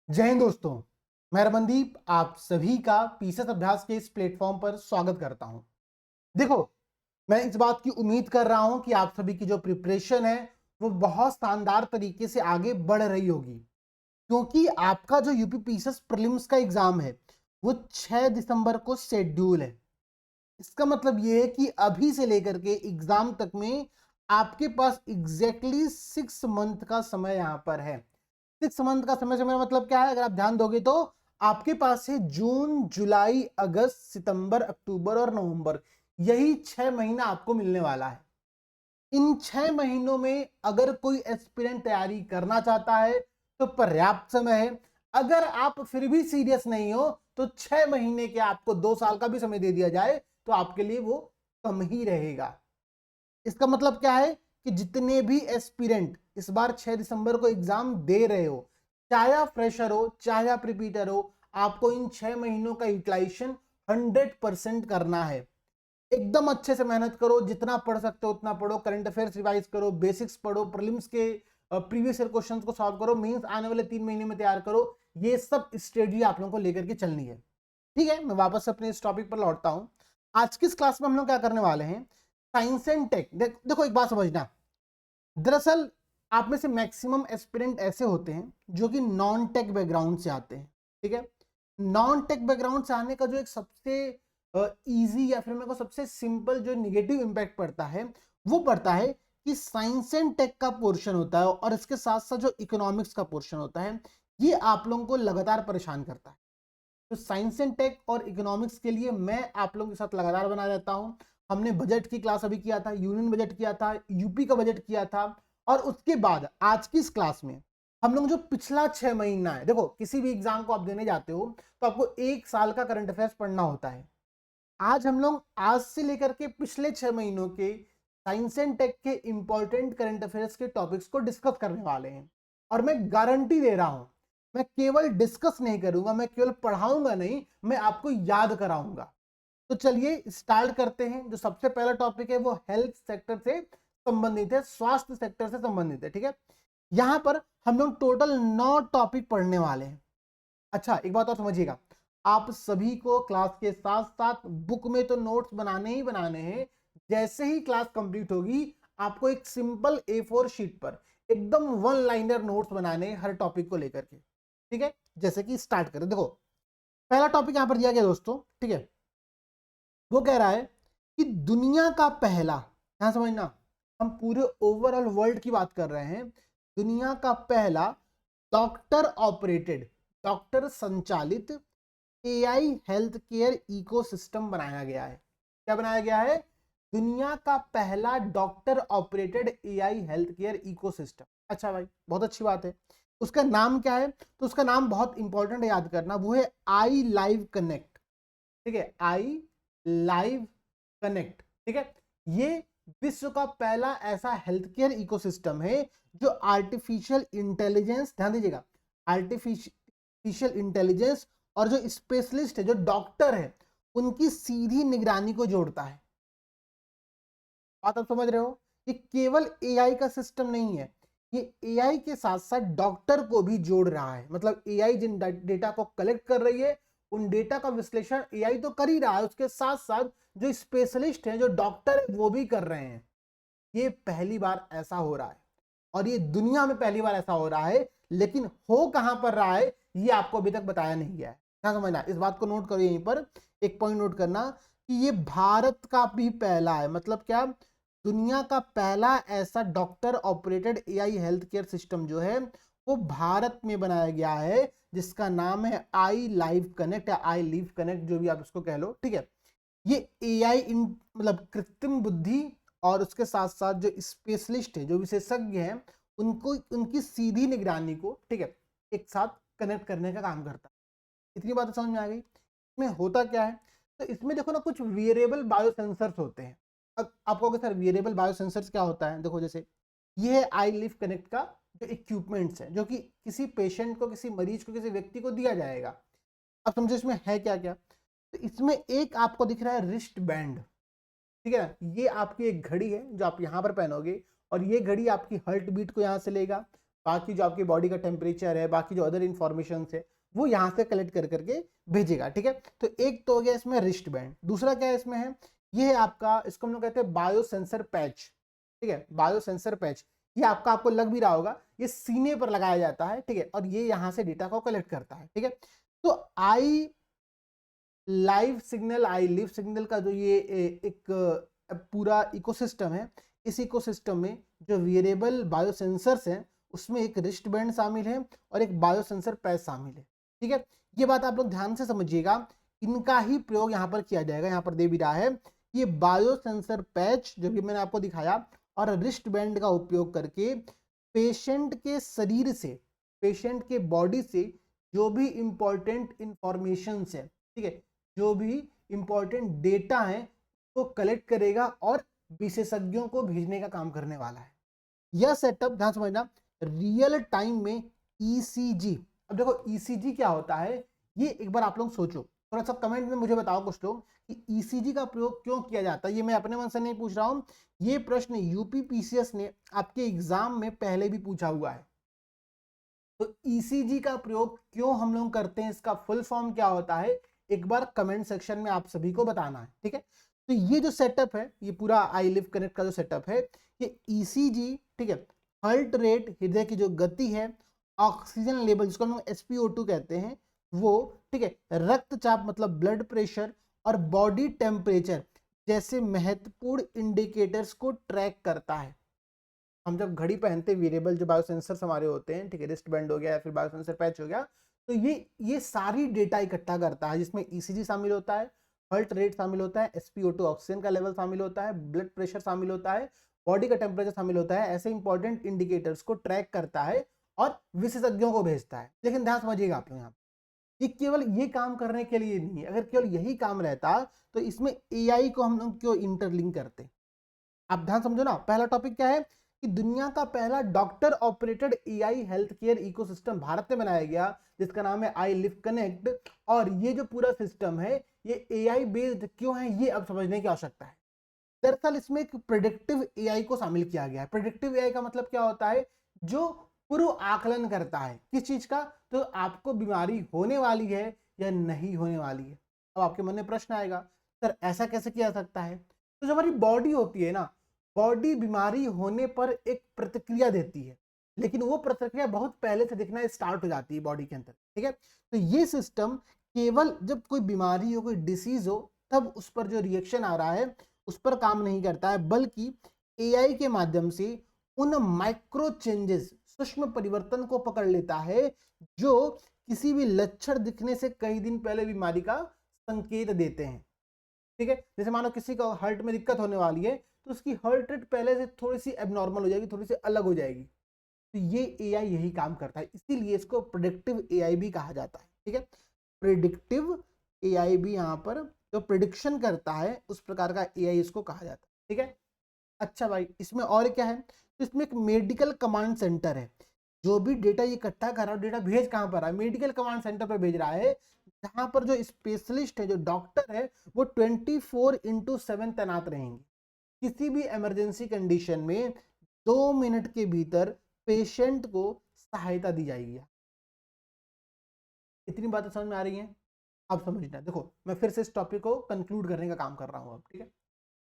जय हिंद दोस्तों। मैं रमनदीप आप सभी का पीसेस अभ्यास के इस प्लेटफॉर्म पर स्वागत करता हूं। देखो, मैं इस बात की उम्मीद कर रहा हूं कि आप सभी की जो प्रिपरेशन है वो बहुत शानदार तरीके से आगे बढ़ रही होगी, क्योंकि आपका जो यूपी पीसेस प्रीलिम्स का एग्जाम है वो 6 दिसंबर को शेड्यूल है। इसका मतलब ये है कि अभी से लेकर के एग्जाम तक में आपके पास एग्जैक्टली 6 मंथ का समय यहां पर है। 6 मंथ का समय से मेरा मतलब क्या है, अगर आप ध्यान दोगे तो आपके पास है जून, जुलाई, अगस्त, सितंबर, अक्टूबर और नवंबर। यही 6 महीना आपको मिलने वाला है। इन 6 महीनों में अगर कोई एस्पिरेंट तैयारी करना चाहता है तो पर्याप्त समय है। अगर आप फिर भी सीरियस नहीं हो तो 6 महीने के आपको 2 साल का भी समय दे दिया जाए तो आपके लिए वो कम ही रहेगा। इसका मतलब क्या है कि जितने भी एस्पिरेंट इस बार 6 दिसंबर को एग्जाम दे रहे हो, चाहे आप फ्रेशर हो चाहे आप रिपीटर हो, आपको इन 6 महीनों का यूटिलाइजेशन 100% करना है। एकदम अच्छे से मेहनत करो, जितना पढ़ सकते हो उतना पढ़ो, करंट अफेयर्स रिवाइज करो, बेसिक्स पढ़ो, प्रीलिम्स के प्रीवियस ईयर क्वेश्चंस को सॉल्व करो, मेंस आने वाले 3 महीने में तैयार करो। ये सब स्ट्रेटजी आप लोगों को लेकर के चलनी है। ठीक है, मैं वापस अपने इस टॉपिक पर लौटता हूं। आज की इस क्लास में हम लोग क्या करने वाले हैं, साइंस एंड टेक। देखो एक बात समझना, दरअसल आप में से मैक्सिमम एस्पिरेंट ऐसे होते हैं जो कि नॉन टेक बैकग्राउंड से आते हैं। ठीक है, नॉन टेक बैकग्राउंड से आने का जो एक सबसे इजी या फिर मेरे को सबसे सिंपल जो निगेटिव इंपैक्ट पड़ता है वो पड़ता है कि साइंस एंड टेक का पोर्शन होता है और इसके साथ साथ जो इकोनॉमिक्स का पोर्शन होता है ये आप लोगों को लगातार परेशान करता है। तो साइंस एंड टेक और इकोनॉमिक्स के लिए मैं आप लोगों के साथ लगातार बना रहता हूं। हमने बजट की क्लास अभी किया था, यूनियन बजट किया था, यूपी का बजट किया था, और उसके बाद आज की इस क्लास में हम लोग जो पिछला 6 महीना है, देखो किसी भी एग्जाम को आप देने जाते हो तो आपको 1 साल का करंट अफेयर्स पढ़ना होता है। आज हम लोग आज से लेकर के पिछले 6 महीनों के साइंस एंड टेक के इंपॉर्टेंट करंट अफेयर्स के टॉपिक्स को डिस्कस करने वाले हैं। और मैं गारंटी दे रहा हूं, मैं केवल डिस्कस नहीं करूंगा, मैं केवल पढ़ाऊंगा नहीं, मैं आपको याद कराऊंगा। तो चलिए स्टार्ट करते हैं। जो सबसे पहला टॉपिक है वो हेल्थ सेक्टर से संबंधित है, स्वास्थ्य सेक्टर से संबंधित है। ठीक है, यहां पर हम लोग टोटल 9 टॉपिक पढ़ने वाले हैं। अच्छा एक बात और समझिएगा, आप सभी को क्लास के साथ साथ बुक में तो नोट्स बनाने ही बनाने हैं। जैसे ही क्लास कंप्लीट होगी आपको एक सिंपल A4 शीट पर एकदम वन लाइनर नोट्स बनाने हैं हर टॉपिक को लेकर के। ठीक है, जैसे कि स्टार्ट करें। देखो पहला टॉपिक यहां पर दिया गया दोस्तों, ठीक है, वो कह रहा है कि दुनिया का पहला, यहां समझना, हम पूरे ओवरऑल वर्ल्ड की बात कर रहे हैं, दुनिया का पहला डॉक्टर ऑपरेटेड, डॉक्टर संचालित एआई हेल्थ केयर इकोसिस्टम बनाया गया है। क्या बनाया गया है? दुनिया का पहला doctor operated AI health care ecosystem. अच्छा भाई, बहुत अच्छी बात है। उसका नाम क्या है? तो उसका नाम बहुत इंपॉर्टेंट है, याद करना, वो है आई लाइव कनेक्ट। ठीक है, आई लाइव कनेक्ट। ठीक है, ये विश्व का पहला ऐसा हेल्थ केयर इकोसिस्टम है जो आर्टिफिशियल इंटेलिजेंस, ध्यान दीजिएगा, आर्टिफिशियल इंटेलिजेंस और जो स्पेशलिस्ट है, जो डॉक्टर है, उनकी सीधी निगरानी को जोड़ता है। बात आप समझ रहे हो? ये केवल एआई का सिस्टम नहीं है, ये एआई के साथ साथ डॉक्टर को भी जोड़ रहा है। मतलब एआई जिन डेटा को कलेक्ट कर रही है उन डेटा का विश्लेषण एआई तो कर ही रहा है, उसके साथ साथ जो स्पेशलिस्ट हैं, जो डॉक्टर है, वो भी कर रहे हैं। ये पहली बार ऐसा हो रहा है और ये दुनिया में पहली बार ऐसा हो रहा है, लेकिन हो कहां पर रहा है ये आपको अभी तक बताया नहीं गया है। क्या समझना, इस बात को नोट करो, यहीं पर एक पॉइंट नोट करना कि ये भारत का भी पहला है। मतलब क्या? दुनिया का पहला ऐसा doctor operated AI health care system जो है वो भारत में बनाया गया है, जिसका नाम है आई लाइव कनेक्ट या आई लिव कनेक्ट, जो भी आप इसको कह लो। ठीक है, ये एआई मतलब कृत्रिम बुद्धि और उसके साथ साथ जो स्पेशलिस्ट है, जो विशेषज्ञ हैं, उनको, उनकी सीधी निगरानी को, ठीक है, एक साथ कनेक्ट करने का काम करता है। इतनी बात समझ में आ गई? इसमें होता क्या है? तो इसमें देखो ना, कुछ वेरिएबल बायो सेंसर्स होते हैं। अब आपको कहोगे सर वेरिएबल बायो सेंसर्स क्या होता है? देखो जैसे ये है आई लिव कनेक्ट का जो इक्विपमेंट्स है, जो कि किसी पेशेंट को, किसी मरीज को, किसी व्यक्ति को दिया जाएगा। अब समझो इसमें है क्या क्या। तो इसमें एक आपको दिख रहा है रिस्ट बैंड। ठीक है ना, ये आपकी एक घड़ी है जो आप यहाँ पर पहनोगे और ये घड़ी आपकी हार्ट बीट को यहाँ से लेगा, बाकी जो आपकी बॉडी का टेम्परेचर है, बाकी जो अदर इंफॉर्मेशन है, वो यहाँ से कलेक्ट कर करके भेजेगा। ठीक है, तो एक तो हो गया इसमें रिस्ट बैंड। दूसरा क्या है इसमें है, ये है आपका, इसको हम लोग कहते हैं बायो सेंसर पैच। ठीक है, बायो सेंसर पैच, ये आपको लग भी रहा होगा, ये सीने पर लगाया जाता है। ठीक है, और ये यहाँ से डेटा को कलेक्ट करता है। ठीक है, तो I live signal, I live signal का जो ये एक पूरा इकोसिस्टम है, इस इकोसिस्टम में जो वेरिएबल बायोसेंसर्स हैं उसमें एक रिस्ट बैंड शामिल है और एक बायोसेंसर पैच शामिल है। ठीक है, ये बात आप लोग ध्यान से समझिएगा, इनका ही प्रयोग यहाँ पर किया जाएगा। यहाँ पर दे भी रहा है, ये बायोसेंसर पैच जो भी मैंने आपको दिखाया और रिस्ट बैंड का उपयोग करके पेशेंट के शरीर से, पेशेंट के बॉडी से जो भी इंपॉर्टेंट इंफॉर्मेशन है, ठीक है, जो भी इंपॉर्टेंट डेटा है वो कलेक्ट करेगा और विशेषज्ञों को भेजने का काम करने वाला है। यह सेटअप ध्यान समझना, रियल टाइम में ईसीजी। अब देखो ईसीजी क्या होता है, ये एक बार आप लोग सोचो, थोड़ा सा कमेंट में मुझे बताओ कुछ लोग कि ईसीजी का प्रयोग क्यों किया जाता है। ये मैं अपने मन से नहीं पूछ रहा हूं, ये प्रश्न यूपी पीसीएस ने आपके एग्जाम में पहले भी पूछा हुआ है। तो ईसीजी का प्रयोग क्यों हम लोग करते हैं, इसका फुल फॉर्म क्या होता है, एक बार कमेंट सेक्शन में आप सभी को बताना है। ठीक है, तो ये जो सेटअप है, ये पूरा आई लिव कनेक्ट का जो सेटअप है, ये ईसीजी, ठीक है, हार्ट रेट, हृदय की जो गति है, ऑक्सीजन लेवल जिसको हम लोग SpO2 कहते हैं वो, ठीक है, रक्तचाप मतलब ब्लड प्रेशर और बॉडी टेम्परेचर जैसे महत्वपूर्ण इंडिकेटर्स को ट्रैक करता है। हम जब घड़ी पहनते, वेरिएबल जो बायोसेंसर्स हमारे होते हैं, ठीक है, रिस्ट बैंड हो गया या फिर बायोसेंसर पैच हो गया, तो ये सारी डेटा इकट्ठा करता है, जिसमें ईसीजी शामिल होता है, हार्ट रेट शामिल होता है, SpO2 ऑक्सीजन का लेवल शामिल होता है, ब्लड प्रेशर शामिल होता है, बॉडी का टेम्परेचर शामिल होता है। ऐसे इंपॉर्टेंट इंडिकेटर्स को ट्रैक करता है और विशेषज्ञों को भेजता है। लेकिन ध्यान समझिएगा आप लोग, यहाँ ये केवल ये काम करने के लिए नहीं है। अगर केवल यही काम रहता तो इसमें AI को हम लोग क्यों इंटरलिंक करते। आप ध्यान समझो ना, पहला टॉपिक क्या है कि दुनिया का पहला doctor operated AI health care ecosystem Bharat में बनाया गया, जिसका नाम है आई लिव कनेक्ट। और ये जो पूरा सिस्टम है ये AI बेस्ड क्यों है, ये अब समझने की आवश्यकता है। दरअसल इसमें एक प्रेडिक्टिव AI को शामिल किया गया है। प्रेडिक्टिव AI का मतलब क्या होता है, जो पूर्व आकलन करता है किस चीज का, तो आपको बीमारी होने वाली है या नहीं होने वाली है। अब आपके मन में प्रश्न आएगा, सर ऐसा कैसे किया जा सकता है। तो जो हमारी बॉडी होती है ना, बॉडी बीमारी होने पर एक प्रतिक्रिया देती है, लेकिन वो प्रतिक्रिया बहुत पहले से दिखना स्टार्ट हो जाती है बॉडी के अंदर। ठीक है, तो ये सिस्टम केवल जब कोई बीमारी हो, कोई डिसीज हो, तब उस पर जो रिएक्शन आ रहा है उस पर काम नहीं करता है, बल्कि AI के माध्यम से उन माइक्रो चेंजेस, सूक्ष्म परिवर्तन को पकड़ लेता है जो किसी भी लक्षण दिखने से कई दिन पहले बीमारी का संकेत देते हैं। ठीक है, जैसे मानो किसी को हार्ट में दिक्कत होने वाली है, तो उसकी हार्ट रेट पहले से थोड़ी सी एबनॉर्मल हो जाएगी, थोड़ी सी अलग हो जाएगी। तो ये AI यही काम करता है, इसीलिए इसको प्रेडिक्टिव AI भी कहा जाता है। ठीक है, प्रेडिक्टिव AI भी यहाँ पर जो प्रिडिक्शन करता है उस प्रकार का AI इसको कहा जाता है। ठीक है, अच्छा भाई, इसमें और क्या है, तो इसमें एक मेडिकल कमांड सेंटर है। जो भी डेटा ये इकट्ठा कर रहा है, डेटा भेज कहाँ पर रहा है, मेडिकल कमांड सेंटर पर भेज रहा है, जहां पर जो स्पेशलिस्ट है, जो डॉक्टर है, वो 24/7 तैनात रहेंगे। किसी भी इमरजेंसी कंडीशन में 2 मिनट के भीतर पेशेंट को सहायता दी जाएगी। इतनी बातें समझ में आ रही हैं, अब समझना। देखो मैं फिर से इस टॉपिक को कंक्लूड करने का काम कर रहा हूं अब। ठीक है,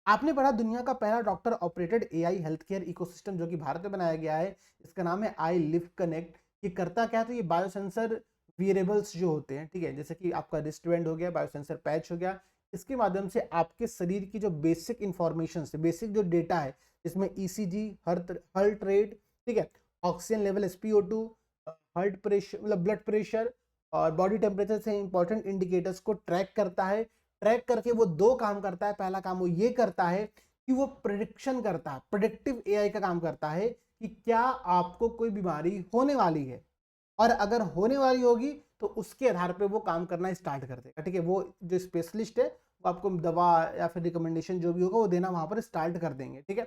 आपने पढ़ा दुनिया का पहला doctor operated AI health care ecosystem जो कि भारत में बनाया गया है, इसका नाम है आई लिव कनेक्ट। ये करता क्या है, तो ये बायोसेंसर वेरिएबल्स जो होते हैं, ठीक है, जैसे कि आपका रिस्ट बैंड हो गया, बायोसेंसर पैच हो गया, इसके माध्यम से आपके शरीर की जो बेसिक इंफॉर्मेशन है, बेसिक जो डेटा है, जिसमें ECG, हार्ट रेट, ठीक है, oxygen level, SpO2, heart pressure मतलब ब्लड प्रेशर और बॉडी टेम्परेचर से इंपॉर्टेंट इंडिकेटर्स को ट्रैक करता है। ट्रैक करके वो 2 काम करता है। पहला काम वो ये करता है कि वो प्रेडिक्शन करता है, प्रेडिक्टिव AI का काम करता है कि क्या आपको कोई बीमारी होने वाली है, और अगर होने वाली होगी तो उसके आधार पे वो काम करना स्टार्ट कर देगा। ठीक है, वो जो स्पेशलिस्ट है वो आपको दवा या फिर रिकमेंडेशन जो भी होगा वो देना वहां पर स्टार्ट कर देंगे। ठीक है,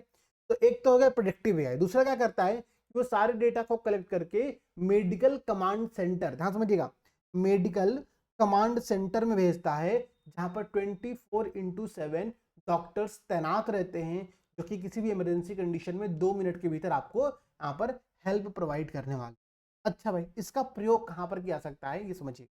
तो एक तो हो गया प्रेडिक्टिव AI। दूसरा क्या करता है, वो सारे डेटा को कलेक्ट करके मेडिकल कमांड सेंटर, ध्यान समझिएगा, मेडिकल कमांड सेंटर में भेजता है, जहां पर 24/7 डॉक्टर्स तैनात रहते हैं, जो कि किसी भी इमरजेंसी कंडीशन में 2 मिनट के भीतर आपको यहाँ पर हेल्प प्रोवाइड करने वाले। अच्छा भाई, इसका प्रयोग कहाँ पर किया सकता है ये समझिए।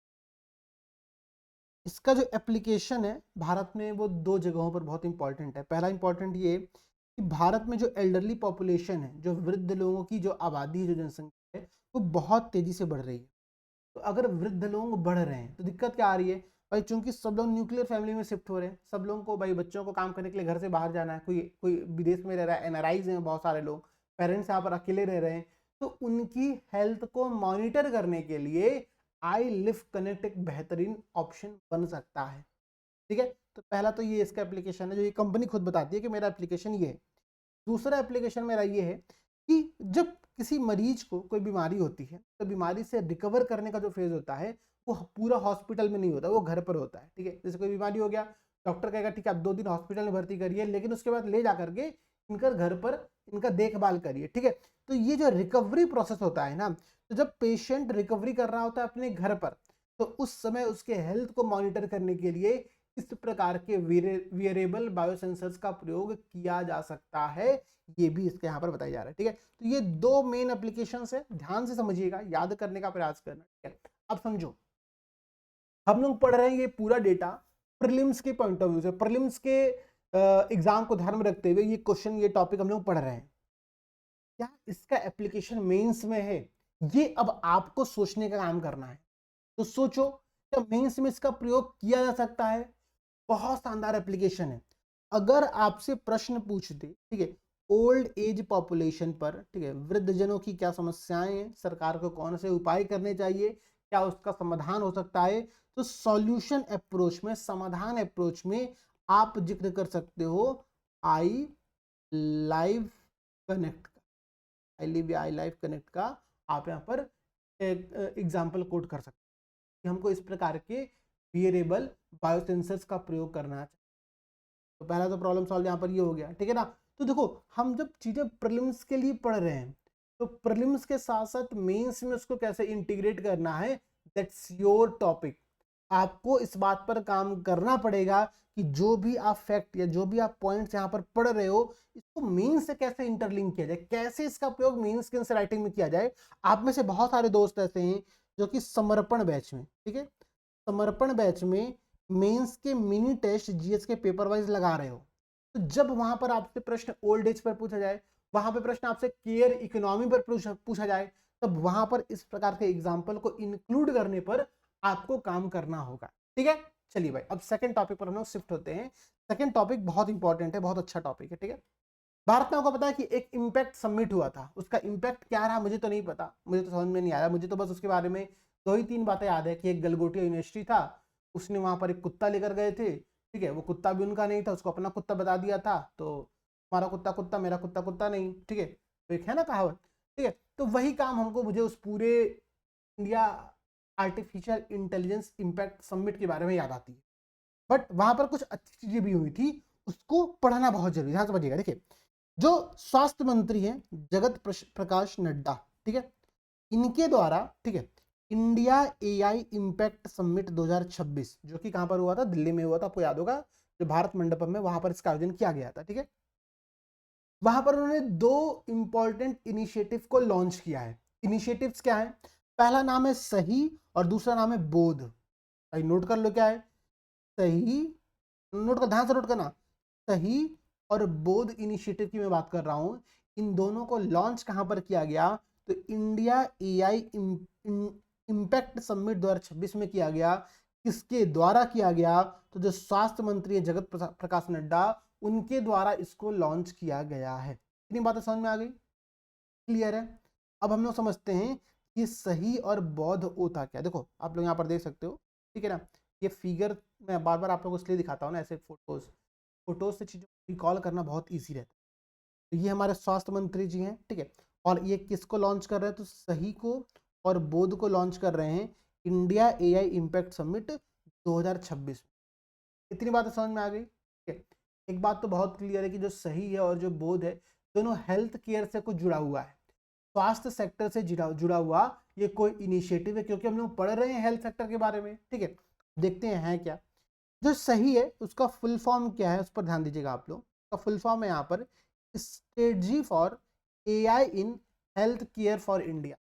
इसका जो एप्लीकेशन है भारत में वो दो जगहों पर बहुत इंपॉर्टेंट है। पहला इंपॉर्टेंट ये कि भारत में जो एल्डरली पॉपुलेशन है, जो वृद्ध लोगों की जो आबादी है, जो जनसंख्या है, वो बहुत तेजी से बढ़ रही है। तो अगर वृद्ध लोग बढ़ रहे हैं तो दिक्कत क्या आ रही है भाई, चूंकि सब लोग न्यूक्लियर फैमिली में शिफ्ट हो रहे हैं, सब लोगों को भाई बच्चों को काम करने के लिए घर से बाहर जाना है, कोई कोई विदेश में रह रहा है, एनआरआईज हैं बहुत सारे लोग, पेरेंट्स यहाँ पर अकेले रह रहे हैं, तो उनकी हेल्थ को मॉनिटर करने के लिए आई लिफ्ट कनेक्ट एक बेहतरीन ऑप्शन बन सकता है। ठीक है, तो पहला तो ये इसका एप्लीकेशन है, जो ये कंपनी खुद बताती है कि मेरा एप्लीकेशन ये है। दूसरा एप्लीकेशन मेरा ये है कि जब किसी मरीज को कोई बीमारी होती है तो बीमारी से रिकवर करने का जो फेज होता है वो पूरा हॉस्पिटल में नहीं होता, वो घर पर होता है। ठीक है, जैसे कोई बीमारी हो गया, डॉक्टर कहेगा ठीक है आप 2 दिन हॉस्पिटल में भर्ती करिए, लेकिन उसके बाद ले जा करके इनका घर पर इनका देखभाल करिए। ठीक है, तो ये जो रिकवरी प्रोसेस होता है ना, तो जब पेशेंट रिकवरी कर रहा होता है अपने घर पर, तो उस समय उसके हेल्थ को मॉनिटर करने के लिए इस प्रकार के वियरेबल बायोसेंसर्स का प्रयोग किया जा सकता है। ये भी इसके यहाँ पर बताया जा रहा है। ठीक है, तो ये दो मेन एप्लीकेशंस है, ध्यान से समझिएगा, याद करने का प्रयास करना। ठीक है, अब समझो, हम लोग पढ़ रहे हैं ये पूरा डेटा प्रीलिम्स के पॉइंट ऑफ व्यू से, प्रीलिम्स के एग्जाम को ध्यान में रखते हुए ये क्वेश्चन, ये टॉपिक हम लोग पढ़ रहे हैं। क्या इसका एप्लीकेशन मेंस में है, ये अब आपको सोचने का काम करना है। तो सोचो, क्या मेंस में इसका प्रयोग किया जा सकता है? बहुत शानदार एप्लीकेशन है। अगर आपसे प्रश्न पूछ दे, ठीक है, ओल्ड एज पॉपुलेशन पर, ठीक है, वृद्धजनों की क्या समस्याएं हैं, सरकार को कौन से उपाय करने चाहिए, क्या उसका समाधान हो सकता है, तो सॉल्यूशन अप्रोच में, समाधान अप्रोच में आप जिक्र कर सकते हो आई लाइव कनेक्ट का। आई लाइव कनेक्ट का आप यहाँ पर एग्जाम्पल कोट कर सकते हो कि हमको इस प्रकार के वियरेबल बायोसेंसर्स का प्रयोग करना चाहिए। तो पहला तो प्रॉब्लम सॉल्व यहाँ पर ये हो गया। ठीक है ना, तो देखो हम जब चीजें प्रीलिम्स के लिए पढ़ रहे हैं तो प्रीलिम्स के साथ साथ मेंस में उसको कैसे इंटीग्रेट करना है, दैट्स योर टॉपिक। आपको इस बात पर काम करना पड़ेगा कि जो भी आप फैक्ट या जो भी आप पॉइंट्स यहाँ पर पढ़ रहे हो, इसको मेंस से कैसे इंटरलिंक किया जाए, कैसे इसका प्रयोग मेंस के आंसर राइटिंग में किया जाए। आप में से बहुत सारे दोस्त ऐसे हैं जो कि समर्पण बैच में, ठीक है, समर्पण बैच में मेंस के मिनी टेस्ट जीएस के पेपर वाइज लगा रहे हो। तो जब वहां पर आपसे प्रश्न ओल्ड एज पर पूछा जाए, वहां पर प्रश्न आपसे केयर इकोनॉमी पर पूछा जाए, तब वहां पर इस प्रकार के एग्जाम्पल को इंक्लूड करने पर आपको काम करना होगा। ठीक है, चलिए भाई अब सेकंड टॉपिक पर हम लोग शिफ्ट होते हैं। सेकंड टॉपिक बहुत इंपॉर्टेंट है, बहुत अच्छा टॉपिक है। ठीक है, भारत में आपको पता है कि एक इम्पैक्ट सबमिट हुआ था, उसका इम्पैक्ट क्या रहा मुझे तो नहीं पता, मुझे तो समझ में नहीं आया। मुझे तो बस उसके बारे में 2 ही 3 बातें याद है कि एक गलगोटिया यूनिवर्सिटी था, उसने वहां पर एक कुत्ता लेकर गए थे। ठीक है, वो कुत्ता भी उनका नहीं था, उसको अपना कुत्ता बता दिया था, तो हमारा कुत्ता कुत्ता, मेरा कुत्ता कुत्ता नहीं। ठीक है, तो एक है ना कहावत। ठीक है, तो वही काम हमको मुझे उस पूरे India artificial intelligence impact summit के बारे में याद आती है। बट वहां पर कुछ अच्छी चीजें भी हुई थी, उसको पढ़ना बहुत जरूरी है। हाँ समझिएगा, देखिए जो स्वास्थ्य मंत्री हैं जगत प्रकाश नड्डा, ठीक है, इनके द्वारा, ठीक है, इंडिया एआई इम्पैक्ट समिट 2026 जो कि कहां पर हुआ था, दिल्ली में हुआ था, आपको याद होगा, जो भारत मंडपम में, वहां पर इसका आयोजन किया गया था। ठीक है, वहां पर उन्होंने 2 इंपॉर्टेंट इनिशिएटिव को लॉन्च किया है। इनिशिएटिव्स क्या है, पहला नाम है सही और दूसरा नाम है बोध। भाई नोट कर लो क्या है, सही, नोट कर, ध्यान से नोट करना, सही और बोध इनिशिएटिव की मैं बात कर रहा हूं। इन दोनों को लॉन्च कहां पर किया गया, तो इंडिया एआई इम्पैक्ट समिट 2026 में किया गया। किसके द्वारा किया गया, तो जो स्वास्थ्य मंत्री है जगत प्रकाश नड्डा, उनके द्वारा इसको लॉन्च किया गया है। इतनी बातें समझ में आ गई, क्लियर है। अब हम लोग समझते हैं कि सही और बौद्ध होता क्या। देखो आप लोग यहाँ पर देख सकते हो, ठीक है ना, ये फिगर मैं बार बार आप लोगों को इसलिए दिखाता हूँ ना, ऐसे फोटोज से चीजों को रिकॉल करना बहुत ईजी रहता है। तो ये हमारे स्वास्थ्य मंत्री जी हैं, ठीक है, और ये किसको लॉन्च कर रहे हैं, तो सही को और बोध को लॉन्च कर रहे हैं इंडिया एआई इम्पैक्ट समिट 2026। इतनी बातें समझ में आ गई। ठीक है, एक बात तो बहुत क्लियर है कि जो सही है और जो बोध है, दोनों हेल्थ केयर से कुछ जुड़ा हुआ है, स्वास्थ्य सेक्टर से जुड़ा हुआ ये कोई इनिशिएटिव है, क्योंकि हम लोग पढ़ रहे हैं हेल्थ सेक्टर के बारे में। ठीक है, देखते हैं है क्या। जो सही है उसका फुल फॉर्म क्या है, उस पर ध्यान दीजिएगा आप लोग। उसका फुल फॉर्म है यहाँ पर strategy for AI in health care for India.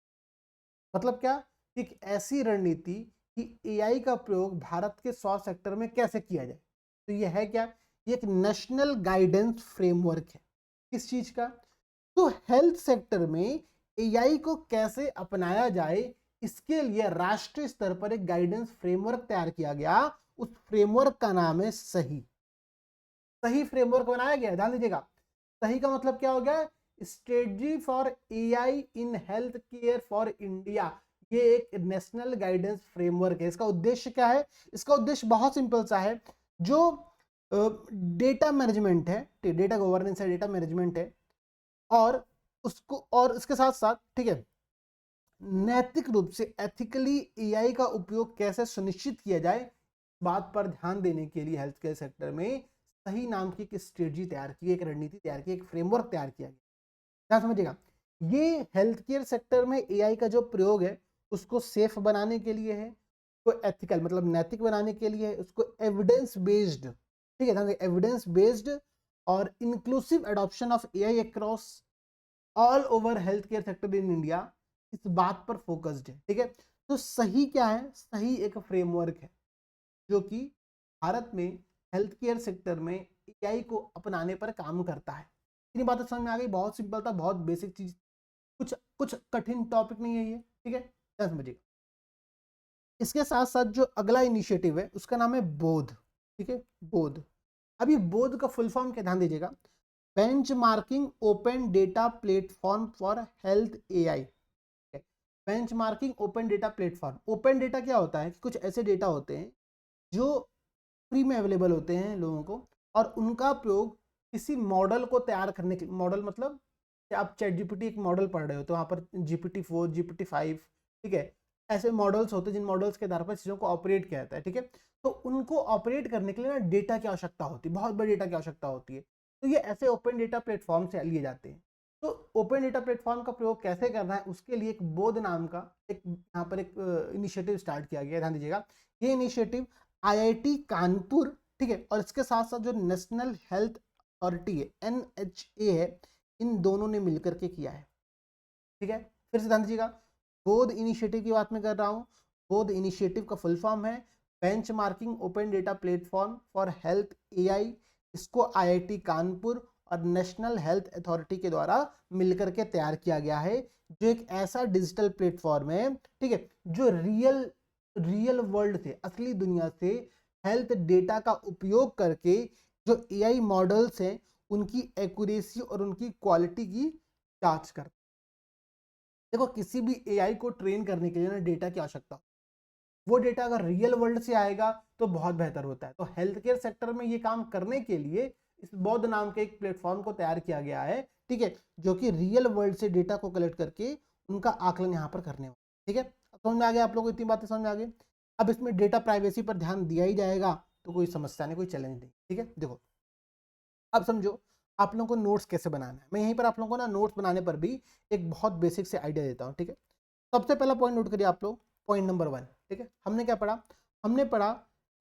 मतलब क्या, एक ऐसी रणनीति कि एआई का प्रयोग भारत के स्वास्थ्य सेक्टर में कैसे किया जाए। तो यह है क्या, ये एक नेशनल गाइडेंस फ्रेमवर्क है। किस चीज का, तो हेल्थ सेक्टर में एआई को कैसे अपनाया जाए, इसके लिए राष्ट्रीय स्तर पर एक गाइडेंस फ्रेमवर्क तैयार किया गया। उस फ्रेमवर्क का नाम है सही। सही फ्रेमवर्क बनाया गया, ध्यान दीजिएगा। सही का मतलब क्या हो गया, strategy for AI in health care for India. ये एक नेशनल गाइडेंस फ्रेमवर्क है। इसका उद्देश्य क्या है, इसका उद्देश्य बहुत सिंपल सा है। जो डेटा मैनेजमेंट है, डेटा गवर्नेंस है, डेटा मैनेजमेंट है, और उसको, और इसके साथ साथ, ठीक है, नैतिक रूप से एथिकली एआई का उपयोग कैसे सुनिश्चित किया जाए, बात पर ध्यान देने के लिए हेल्थ केयर सेक्टर में सही नाम की एक स्ट्रेटजी तैयार की, एक रणनीति तैयार की, एक फ्रेमवर्क तैयार किया गया। क्या समझिएगा, ये हेल्थ केयर सेक्टर में एआई का जो प्रयोग है उसको सेफ बनाने के लिए है, तो एथिकल मतलब नैतिक बनाने के लिए है, उसको एविडेंस बेस्ड, ठीक है, एविडेंस बेस्ड और inclusive adoption of AI across all over health care sector in India, इस बात पर फोकस्ड है। ठीक है, तो सही क्या है, सही एक फ्रेमवर्क है जो कि भारत में हेल्थ केयर सेक्टर में एआई को अपनाने पर काम करता है। इतनी बातें समझ में आ गई, बहुत सिंपल था, बहुत बेसिक चीज, कुछ कुछ कठिन टॉपिक नहीं है ये। ठीक है, क्या समझिएगा। इसके साथ साथ जो अगला इनिशिएटिव है उसका नाम है बोध। ठीक है, बोध। अभी बोध का फुल फॉर्म क्या, ध्यान दीजिएगा, benchmarking open data platform for health AI. Benchmarking open data platform. Open data क्या होता है कि कुछ ऐसे डेटा होते हैं जो फ्री में अवेलेबल होते हैं लोगों को, और उनका प्रयोग किसी मॉडल को तैयार करने के, मॉडल मतलब कि आप चैट जीपीटी एक मॉडल पढ़ रहे हो तो वहाँ पर GPT-4, GPT-5, ठीक है, ऐसे मॉडल्स होते हैं जिन मॉडल्स के आधार पर चीज़ों को ऑपरेट किया जाता है। ठीक है, तो उनको ऑपरेट करने के लिए ना डेटा की आवश्यकता होती है, बहुत बड़ी डेटा की आवश्यकता होती है। तो ये ऐसे ओपन डेटा प्लेटफॉर्म से लिए जाते हैं। तो ओपन डेटा प्लेटफॉर्म का प्रयोग कैसे करना है उसके लिए एक बोध नाम का एक यहाँ पर एक इनिशिएटिव स्टार्ट किया गया। ध्यान दीजिएगा, ये इनिशिएटिव आईआईटी कानपुर, ठीक है, और इसके साथ साथ जो नेशनल हेल्थ अथॉरिटी है, NHA है, इन दोनों ने मिलकर के किया है। ठीक है, फिर से ध्यान दीजिएगा, बोध इनिशिएटिव की बात मैं कर रहा हूँ। बोध इनिशिएटिव का फुल फॉर्म है benchmarking open data platform for health AI. इसको आईआईटी कानपुर और नेशनल हेल्थ अथॉरिटी के द्वारा मिलकर के तैयार किया गया है, जो एक ऐसा डिजिटल प्लेटफॉर्म है, ठीक है, जो रियल वर्ल्ड से, असली दुनिया से हेल्थ डेटा का उपयोग करके जो एआई मॉडल्स हैं उनकी एक्यूरेसी और उनकी क्वालिटी की जांच करता है। देखो, किसी भी एआई को ट्रेन करने के लिए ना डेटा की आवश्यकता, वो डेटा अगर रियल वर्ल्ड से आएगा तो बहुत बेहतर होता है। तो हेल्थ केयर सेक्टर में ये काम करने के लिए इस बौद्ध नाम के एक प्लेटफॉर्म को तैयार किया गया है, ठीक है, जो कि रियल वर्ल्ड से डेटा को कलेक्ट करके उनका आकलन यहाँ पर करने वाला। ठीक है, अब समझ में आ गया आप लोगों को, इतनी बातें समझ में आ गई। अब इसमें डेटा प्राइवेसी पर ध्यान दिया ही जाएगा, तो कोई समस्या नहीं, कोई चैलेंज नहीं। ठीक है, देखो अब समझो आप लोगों को नोट्स कैसे बनाना है। मैं यहीं पर आप लोगों को ना नोट्स बनाने पर भी एक बहुत बेसिक से आइडिया देता हूँ। ठीक है, सबसे पहला पॉइंट नोट करिए आप लोग, पॉइंट नंबर 1। ठीक है, हमने क्या पढ़ा, हमने पढ़ा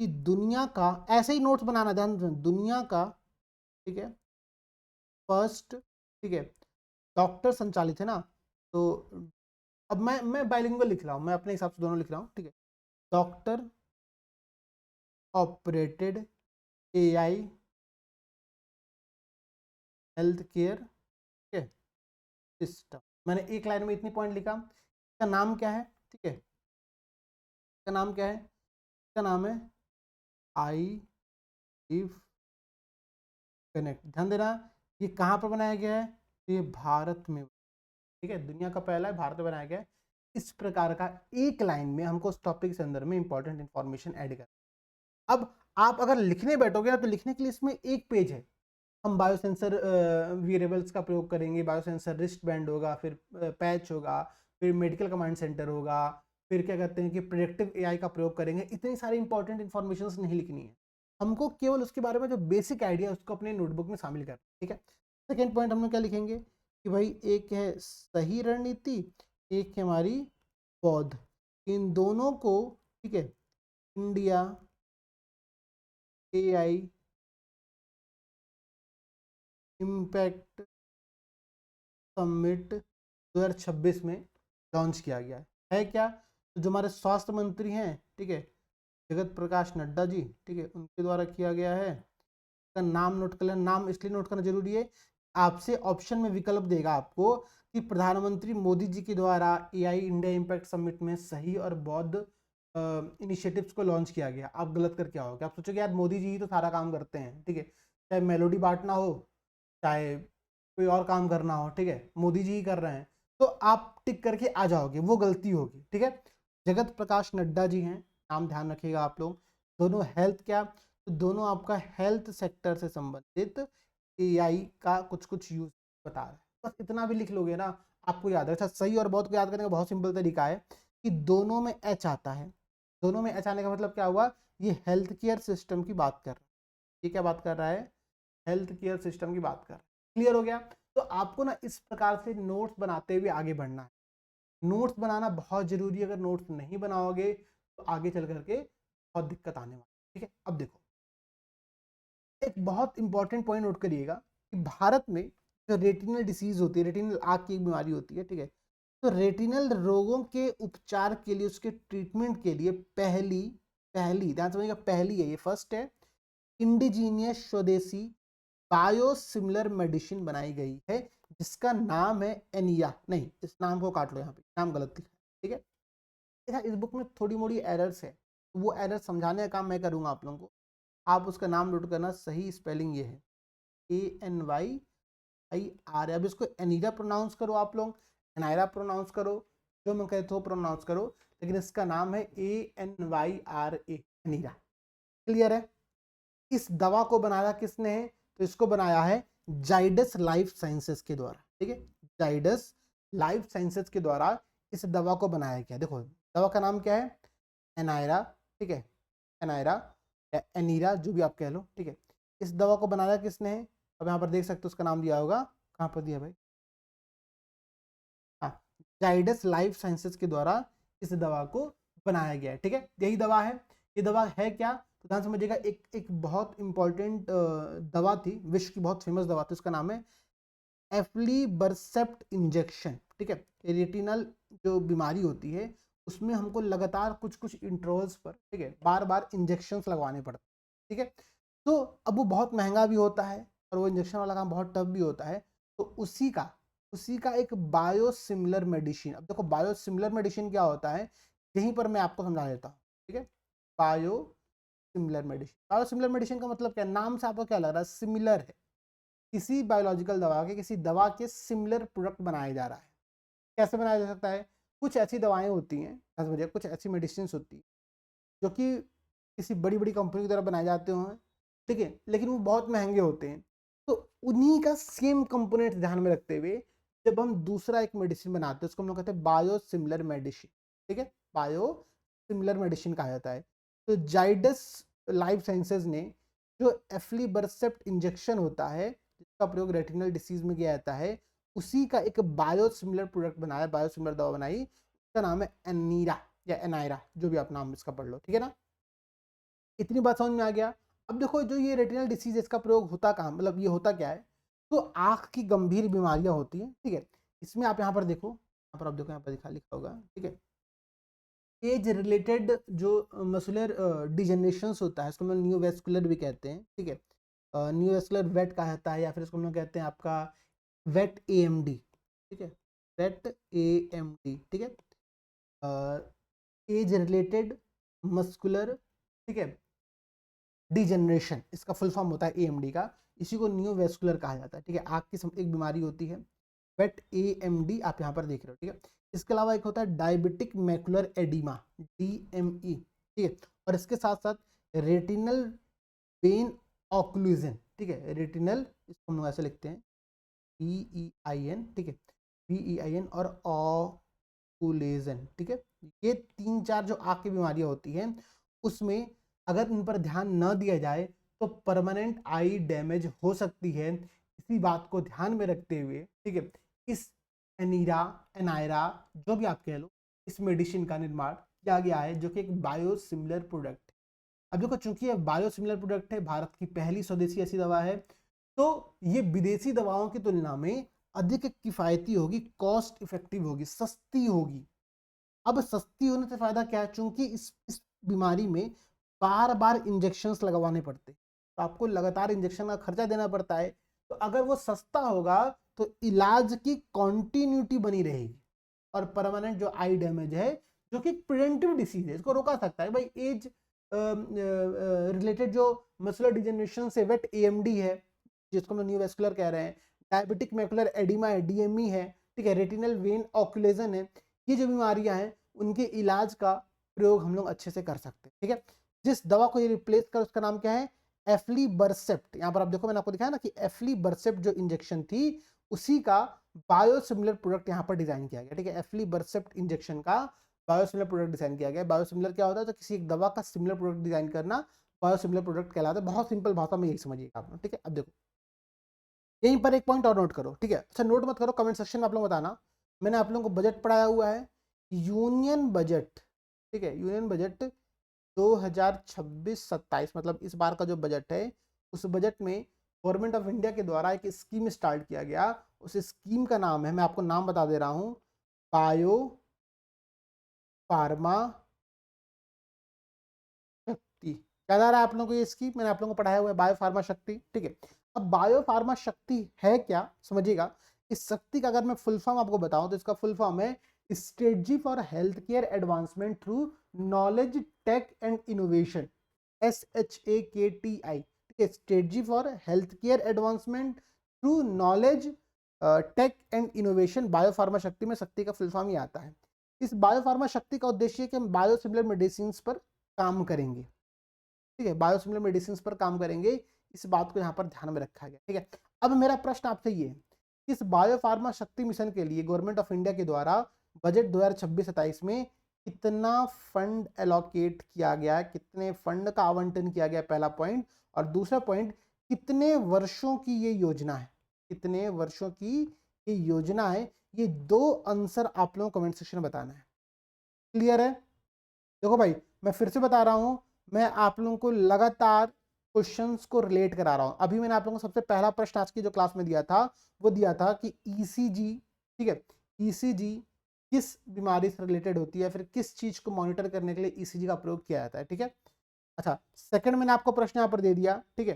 कि दुनिया का, ऐसे ही नोट्स बनाना, ध्यान, दुनिया का, ठीक है, फर्स्ट, ठीक है, डॉक्टर संचालित है ना, तो अब मैं बाइलिंगुअल लिख रहा हूँ, मैं अपने हिसाब से दोनों लिख रहा हूँ। ठीक है, doctor operated AI health care, ठीक है, सिस्टम। मैंने एक लाइन में इतनी पॉइंट लिखा। इसका नाम क्या है, ठीक है, इसका नाम क्या है, इसका नाम है आई इफ कनेक्ट। ध्यान देना, ये कहाँ पर बनाया गया है, ये भारत में, ठीक है, दुनिया का पहला है, भारत में बनाया गया है। इस प्रकार का एक लाइन में हमको उस टॉपिक के अंदर में इंपॉर्टेंट इंफॉर्मेशन ऐड कर। अब आप अगर लिखने बैठोगे ना तो लिखने के लिए इसमें एक पेज है। हम बायोसेंसर वेरिएबल्स का प्रयोग करेंगे, बायोसेंसर रिस्ट बैंड होगा, फिर पैच होगा, फिर मेडिकल कमांड सेंटर होगा, फिर क्या कहते हैं कि प्रेडिक्टिव एआई का प्रयोग करेंगे। इतनी सारी इंपॉर्टेंट इन्फॉर्मेशन नहीं लिखनी है हमको, केवल उसके बारे में जो बेसिक आइडिया उसको अपने नोटबुक में शामिल कर। ठीक है, सेकेंड पॉइंट हम लोग क्या लिखेंगे कि भाई एक है सही रणनीति, एक है हमारी बौद्ध, इन दोनों को, ठीक है, इंडिया एआई इम्पैक्ट समिट 2026 में लॉन्च किया गया है क्या? तो जो हमारे स्वास्थ्य मंत्री हैं, ठीक है, जगत प्रकाश नड्डा जी, ठीक है, उनके द्वारा किया गया है। का नाम नोट कर लेना, नाम इसलिए नोट करना जरूरी है, आपसे ऑप्शन में विकल्प देगा आपको कि प्रधानमंत्री मोदी जी के द्वारा एआई इंडिया इम्पैक्ट समिट में सही और बौद्ध इनिशिएटिव्स को लॉन्च किया गया। आप गलत करके आओगे, आप सोचोगे यार मोदी जी ही तो सारा काम करते हैं, ठीक है, चाहे मेलोडी बांटना हो, चाहे कोई और काम करना हो, ठीक है, मोदी जी ही कर रहे हैं, तो आप टिक करके आ जाओगे, वो गलती होगी, ठीक है। जगत प्रकाश नड्डा जी हैं, नाम ध्यान रखिएगा आप लोग। दोनों हेल्थ क्या, तो दोनों आपका हेल्थ सेक्टर से संबंधित एआई का कुछ कुछ यूज बता रहा है। बस इतना भी लिख लोगे ना, आपको याद है। अच्छा, सही और बहुत को याद करने का बहुत सिंपल तरीका है कि दोनों में एच आता है। दोनों में एच आने का मतलब क्या हुआ, ये हेल्थ केयर सिस्टम की बात कर रहा है। ये क्या बात कर रहा है, हेल्थ केयर सिस्टम की बात कर रहा है। क्लियर हो गया? तो आपको ना इस प्रकार से नोट्स बनाते हुए आगे बढ़ना है। नोट्स बनाना बहुत जरूरी है, अगर नोट्स नहीं बनाओगे तो आगे चल करके बहुत दिक्कत आने वाली है, ठीक है। अब देखो, एक बहुत इंपॉर्टेंट पॉइंट नोट करिएगा कि भारत में जो रेटिनल डिसीज होती है, रेटिनल आँख की एक बीमारी होती है, ठीक है, तो रेटिनल रोगों के उपचार के लिए, उसके ट्रीटमेंट के लिए पहली पहली ध्यान समझिएगा, पहली है, ये फर्स्ट है, इंडिजीनियस स्वदेशी बायोसिमिलर मेडिसिन बनाई गई है, जिसका नाम है एनिया। नहीं, इस नाम को काट लो, यहाँ पे नाम गलत लिखा है, ठीक है। इस बुक में थोड़ी मोड़ी एरर्स है, वो एरर समझाने का काम मैं करूंगा आप लोगों को। आप उसका नाम नोट करना, सही स्पेलिंग ये है ANYIR। अब इसको एनीरा प्रोनाउंस करो आप लोग, एनायरा प्रोनाउंस करो, जो मैं कहते हो प्रोनाउंस करो, लेकिन इसका नाम है ANYRA, एनीरा। क्लियर है? इस दवा को बनाया किसने है, तो इसको बनाया है जाइडस लाइफ साइंसेस के द्वारा, ठीक है, जाइडस लाइफ साइंसेस के द्वारा इस दवा को बनाया गया। देखो, दवा का नाम क्या है, एनायरा, ठीक है, एनायरा या एनीरा, जो भी आप कह लो, ठीक है। इस दवा को बनाया किसने है, अब यहाँ पर देख सकते हो उसका नाम दिया होगा, कहाँ पर दिया भाई, हाँ, जाइडस लाइफ साइंसेस के द्वारा इस दवा को बनाया गया है, ठीक है। यही दवा है। ये दवा है क्या, तो ध्यान समझिएगा, एक एक बहुत इंपॉर्टेंट दवा थी, विश्व की बहुत फेमस दवा थी, उसका नाम है एफ्लीबरसेप्ट इंजेक्शन, ठीक है। रेटिनल जो बीमारी होती है उसमें हमको लगातार कुछ कुछ इंटरवल्स पर, ठीक है, बार बार इंजेक्शंस लगवाने पड़ते हैं, ठीक है। तो अब वो बहुत महंगा भी होता है और वो इंजेक्शन वाला काम बहुत टफ भी होता है, तो उसी का एक बायोसिमिलर मेडिसिन। अब देखो, बायोसिमिलर मेडिसिन क्या होता है, यहीं पर मैं आपको समझा देता हूँ, ठीक है। बायोसिमिलर मेडिसिन, बायोसिमिलर मेडिसिन का मतलब क्या, नाम से आपको क्या लग रहा है, सिमिलर है, किसी बायोलॉजिकल दवा के, किसी दवा के सिमिलर प्रोडक्ट बनाया जा रहा है। कैसे बनाया जा सकता है, कुछ ऐसी दवाएं होती हैं, कुछ ऐसी मेडिसिन होती है जो कि किसी बड़ी बड़ी कंपनी की तरह बनाए जाते हैं, ठीक है, लेकिन वो बहुत महंगे होते हैं। तो उन्हीं का सेम कंपोनेंट ध्यान में रखते हुए जब हम दूसरा एक मेडिसिन बनाते हैं, उसको हम लोग कहते हैं बायोसिमिलर मेडिसिन, ठीक है, बायोसिमिलर मेडिसिन कहा जाता है। तो जाइडस लाइफ साइंसेज ने जो एफ्लीबरसेप्ट इंजेक्शन होता है, जिसका प्रयोग रेटिनल डिसीज में किया जाता है, उसी का एक बायोसिमिलर प्रोडक्ट बनाया, बायोसिमिलर दवा बनाई, उसका नाम है एनीरा या एनायरा, जो भी आप नाम इसका पढ़ लो, ठीक है ना। इतनी बात समझ में आ गया। अब देखो, जो ये रेटिनल डिसीज इसका प्रयोग होता कहाँ, मतलब ये होता क्या है, तो आंख की गंभीर बीमारियां होती हैं, ठीक है। इसमें आप यहाँ पर देखो, यहाँ पर आप देखो, यहाँ पर लिखा होगा, ठीक है, एज रिलेटेड जो मस्कुलर डिजेनरेशंस होता है, इसको हम न्यूवेस्कुलर भी कहते हैं, ठीक है, न्यूवेस्कुलर वेट कहा जाता है, या फिर इसको हम लोग कहते हैं आपका वेट AMD, ठीक है, वेट AMD, ठीक है, एज रिलेटेड मस्कुलर, ठीक है, डिजेनरेशन, इसका फुल फॉर्म होता है AMD का, इसी को न्यूवेस्कुलर कहा जाता है, ठीक है। आँख की एक बीमारी होती है वेट AMD, आप यहाँ पर देख रहे हो, ठीक है। इसके अलावा एक होता है डायबिटिक मैकुलर एडिमा, DME, ठीक है, और इसके साथ साथ रेटिनल वेन ऑक्लूजन, ठीक है, रेटिनल, इसको हम लोग ऐसे लिखते हैं BEIN, ठीक है, BEIN और ऑक्लूजन, ठीक है। ये 3-4 जो आँख की बीमारियां होती हैं, उसमें अगर इन पर ध्यान न दिया जाए तो परमानेंट आई डैमेज हो सकती है। इसी बात को ध्यान में रखते हुए, ठीक है, इस एनीरा, एनायरा, जो भी आप कह लो, इस मेडिसिन का निर्माण किया गया है, जो कि एक बायोसिमिलर प्रोडक्ट है। अब देखो, चूंकि ये बायोसिमिलर प्रोडक्ट है, भारत की पहली स्वदेशी ऐसी दवा है, तो ये विदेशी दवाओं की तुलना में अधिक किफ़ायती होगी, कॉस्ट इफेक्टिव होगी, सस्ती होगी। अब सस्ती होने से फ़ायदा क्या है, चूँकि इस बीमारी में बार-बार इंजेक्शंस लगवाने पड़ते हैं, तो आपको लगातार इंजेक्शन का खर्चा देना पड़ता है। तो अगर वो सस्ता होगा तो इलाज की कॉन्टिन्यूटी बनी रहेगी और परमानेंट जो आई डैमेज है, जो कि प्रिवेंटिव डिसीज है, इसको रोका सकता है। भाई एज रिलेटेड जो मस्कुलर डिजेनरेशन से वेट एएमडी है, जिसको हम न्यूरोवैस्कुलर कह रहे हैं, डायबिटिक मैकुलर एडिमा है, डीएमई है, ठीक है, रेटिनल वेन ऑक्लूजन है, ये जो बीमारियां हैं उनके इलाज का प्रयोग हम लोग अच्छे से कर सकते हैं। ठीक है, जिस दवा को ये रिप्लेस कर उसका नाम क्या है, एफ्लीबरसेप्ट। यहाँ पर आप देखो मैंने आपको दिखाया ना कि एफ्लीबरसेप्ट जो इंजेक्शन थी उसी का बायोसिमिलर प्रोडक्ट यहाँ पर डिजाइन किया गया। ठीक है, एफ्लीबरसेप्ट इंजेक्शन का बायोसिमिलर प्रोडक्ट डिजाइन किया गया। बायोसिमिलर क्या होता है, तो किसी एक दवा का सिमिलर प्रोडक्ट डिजाइन करना बायोसिमिलर प्रोडक्ट कहलाता है। बहुत सिंपल भाषा में यही समझिएगा आप। ठीक है, अब देखो यहीं पर एक पॉइंट और नोट करो। ठीक है, अच्छा नोट मत करो, कमेंट सेक्शन में आप लोग बताना। मैंने आप लोगों को बजट पढ़ाया हुआ है, यूनियन बजट। ठीक है, यूनियन बजट 2026-27 मतलब इस बार का जो बजट है, उस बजट में गवर्नमेंट ऑफ इंडिया के द्वारा एक स्कीम स्टार्ट किया गया। उस स्कीम का नाम है, मैं आपको नाम बता दे रहा हूं, बायो फार्मा शक्ति। याद आ रहा है आप लोगों को ये स्कीम, मैंने आप लोगों को पढ़ाया हुआ है, बायो फार्मा शक्ति। ठीक है, अब बायो फार्मा शक्ति है क्या, समझिएगा। इस शक्ति का अगर मैं फुल फॉर्म आपको बताऊं तो इसका फुल फॉर्म है strategy for health care advancement through knowledge tech and innovation, SHAKTI। ठीक है, strategy for health care advancement through knowledge tech and innovation, bio pharma Shakti में शक्ति का फुल फॉर्म ही आता है। इस बायो फार्मा शक्ति का उद्देश्य है कि हम बायोसिमिलर मेडिसिन पर काम करेंगे। ठीक है, बायोसिमिलर मेडिसिन पर काम करेंगे, इस बात को यहाँ पर ध्यान में रखा गया। ठीक है, अब मेरा प्रश्न आपसे ये है, इस बायो फार्मा शक्ति मिशन के लिए गवर्नमेंट ऑफ इंडिया के द्वारा बजट 2026-27 में कितना फंड एलोकेट किया गया, कितने फंड का आवंटन किया गया, पहला पॉइंट। और दूसरा पॉइंट, कितने वर्षों की ये योजना है, कितने वर्षों की ये योजना है। ये दो आंसर आप लोगों को कमेंट सेक्शन में बताना है। क्लियर है? देखो भाई, मैं फिर से बता रहा हूं, मैं आप लोगों को लगातार क्वेश्चंस को रिलेट करा रहा हूं। अभी मैंने आप लोगों को सबसे पहला प्रश्न आज की जो क्लास में दिया था, वो दिया था कि ईसीजी, ठीक है, ईसीजी किस बीमारी से रिलेटेड होती है, फिर किस चीज को मॉनिटर करने के लिए ईसीजी का प्रयोग किया जाता है। ठीक है, अच्छा सेकंड मैंने आपको प्रश्न यहाँ पर दे दिया, ठीक है,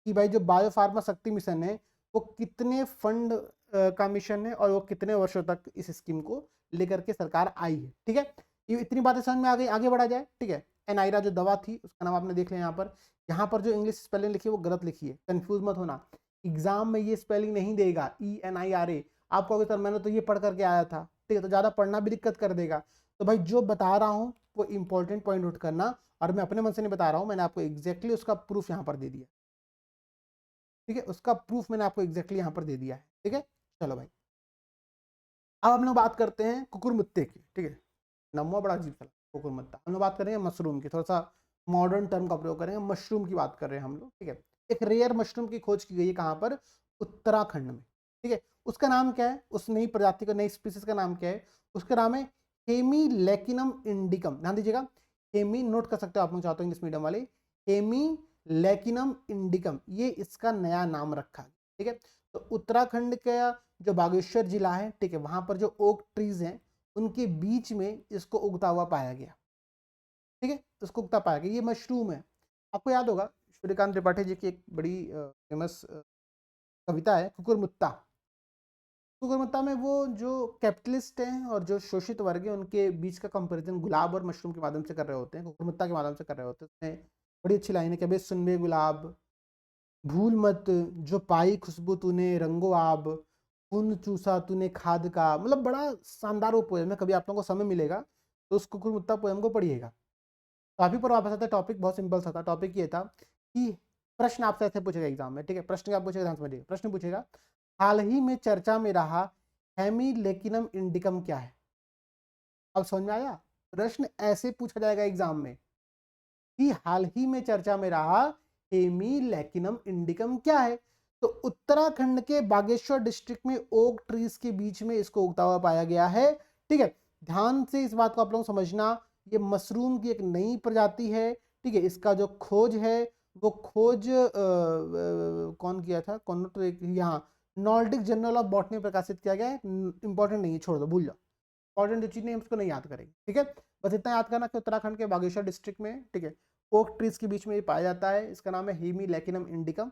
कि भाई जो बायो फार्मा शक्ति मिशन है वो कितने फंड का मिशन है और वो कितने वर्षों तक इस स्कीम को लेकर के सरकार आई है। ठीक है, ये इतनी बातें समझ में आ गई, आगे बढ़ा जाए। ठीक है, एनायरा जो दवा थी उसका नाम आपने देख लिया। यहाँ पर जो इंग्लिश स्पेलिंग लिखी है वो गलत लिखी है, कंफ्यूज मत होना। एग्जाम में ये स्पेलिंग नहीं देगा, ENIRA। आप कहोगे सर मैंने तो ये पढ़ करके आया था, ठीक है, तो ज्यादा पढ़ना भी दिक्कत कर देगा। तो भाई जो बता रहा हूँ वो इंपॉर्टेंट पॉइंट नोट करना, और मैं अपने मन से नहीं बता रहा हूँ, मैंने आपको एग्जैक्टली उसका प्रूफ यहाँ पर दे दिया। ठीक है, उसका प्रूफ मैंने आपको एग्जैक्टली यहाँ पर दे दिया है। ठीक है, चलो भाई, अब हम लोग बात करते हैं कुकुरमुत्ते की। ठीक है, नमो बड़ा अजीब सा कुकुरमुत्ता। हम लोग बात करेंगे मशरूम की, थोड़ा सा मॉडर्न टर्म का प्रयोग करेंगे, मशरूम की बात कर रहे हैं हम लोग। ठीक है, एक रेयर मशरूम की खोज की गई है, कहाँ पर, उत्तराखंड में। ठीक है, उसका नाम क्या है, उस नई प्रजाति का, नई स्पीसीज का नाम क्या है, उसका नाम है हेमीलेकिनम इंडिकम। ध्यान दीजिएगा, हेमी नोट कर सकते हो आप लोग चाहते हो इंग्लिश मीडियम वाले, हेमीलेकिनम इंडिकम, ये इसका नया नाम रखा। ठीक है, तो उत्तराखंड का जो बागेश्वर जिला है, ठीक है, वहां पर जो ओक ट्रीज हैं उनके बीच में इसको उगता हुआ पाया गया। ठीक है, इसको उगता पाया गया, ये मशरूम है। आपको याद होगा सूर्यकांत त्रिपाठी जी की एक बड़ी फेमस कविता है कुकुरमुत्ता। कुकुरमुत्ता में वो जो कैपिटलिस्ट हैं और जो शोषित वर्ग है उनके बीच का कंपैरिजन गुलाब और मशरूम के माध्यम से कर रहे होते हैं, कुकुरमुत्ता के माध्यम से कर रहे होते हैं। उसमें बड़ी अच्छी लाइन है कि बे सुन बे गुलाब, भूल मत जो पाई खुशबू तूने रंगो आब, खून चूसा तूने खाद का। मतलब बड़ा शानदार वो पोएम है, कभी आप लोगों को समय मिलेगा तो उस कुकुरमुत्ता पोएम को पढ़िएगा। टॉपिक पर वापस आता है। टॉपिक बहुत सिंपल सा था, टॉपिक ये था कि प्रश्न आपसे ऐसे पूछेगा एग्जाम में। ठीक है, प्रश्न क्या पूछेगा, ध्यान समझिए। प्रश्न पूछेगा, हाल ही में चर्चा में रहा हेमीलेकिनम इंडिकम क्या है। अब समझ में आया, प्रश्न ऐसे पूछा जाएगा एग्जाम में कि हाल ही में चर्चा में रहा हेमीलेकिनम इंडिकम क्या है। तो उत्तराखंड के बागेश्वर डिस्ट्रिक्ट में ओक ट्रीज के बीच में इसको उगता हुआ पाया गया है। ठीक है, ध्यान से इस बात को आप लोग समझना, ये मशरूम की एक नई प्रजाति है। ठीक है, इसका जो खोज है वो खोज कौन किया था, कौन तो यहाँ नॉर्डिक जर्नल ऑफ बॉटनी में प्रकाशित किया गया है। इंपॉर्टेंट नहीं है, छोड़ दो, भूल जाओ। इंपॉर्टेंट जो चीज़ नहीं है उसको नहीं याद करेंगे, ठीक है। बस इतना याद करना कि उत्तराखंड के बागेश्वर डिस्ट्रिक्ट में, ठीक है, ओक ट्रीज के बीच में ये पाया जाता है। इसका नाम है हीमी लैकिनम इंडिकम,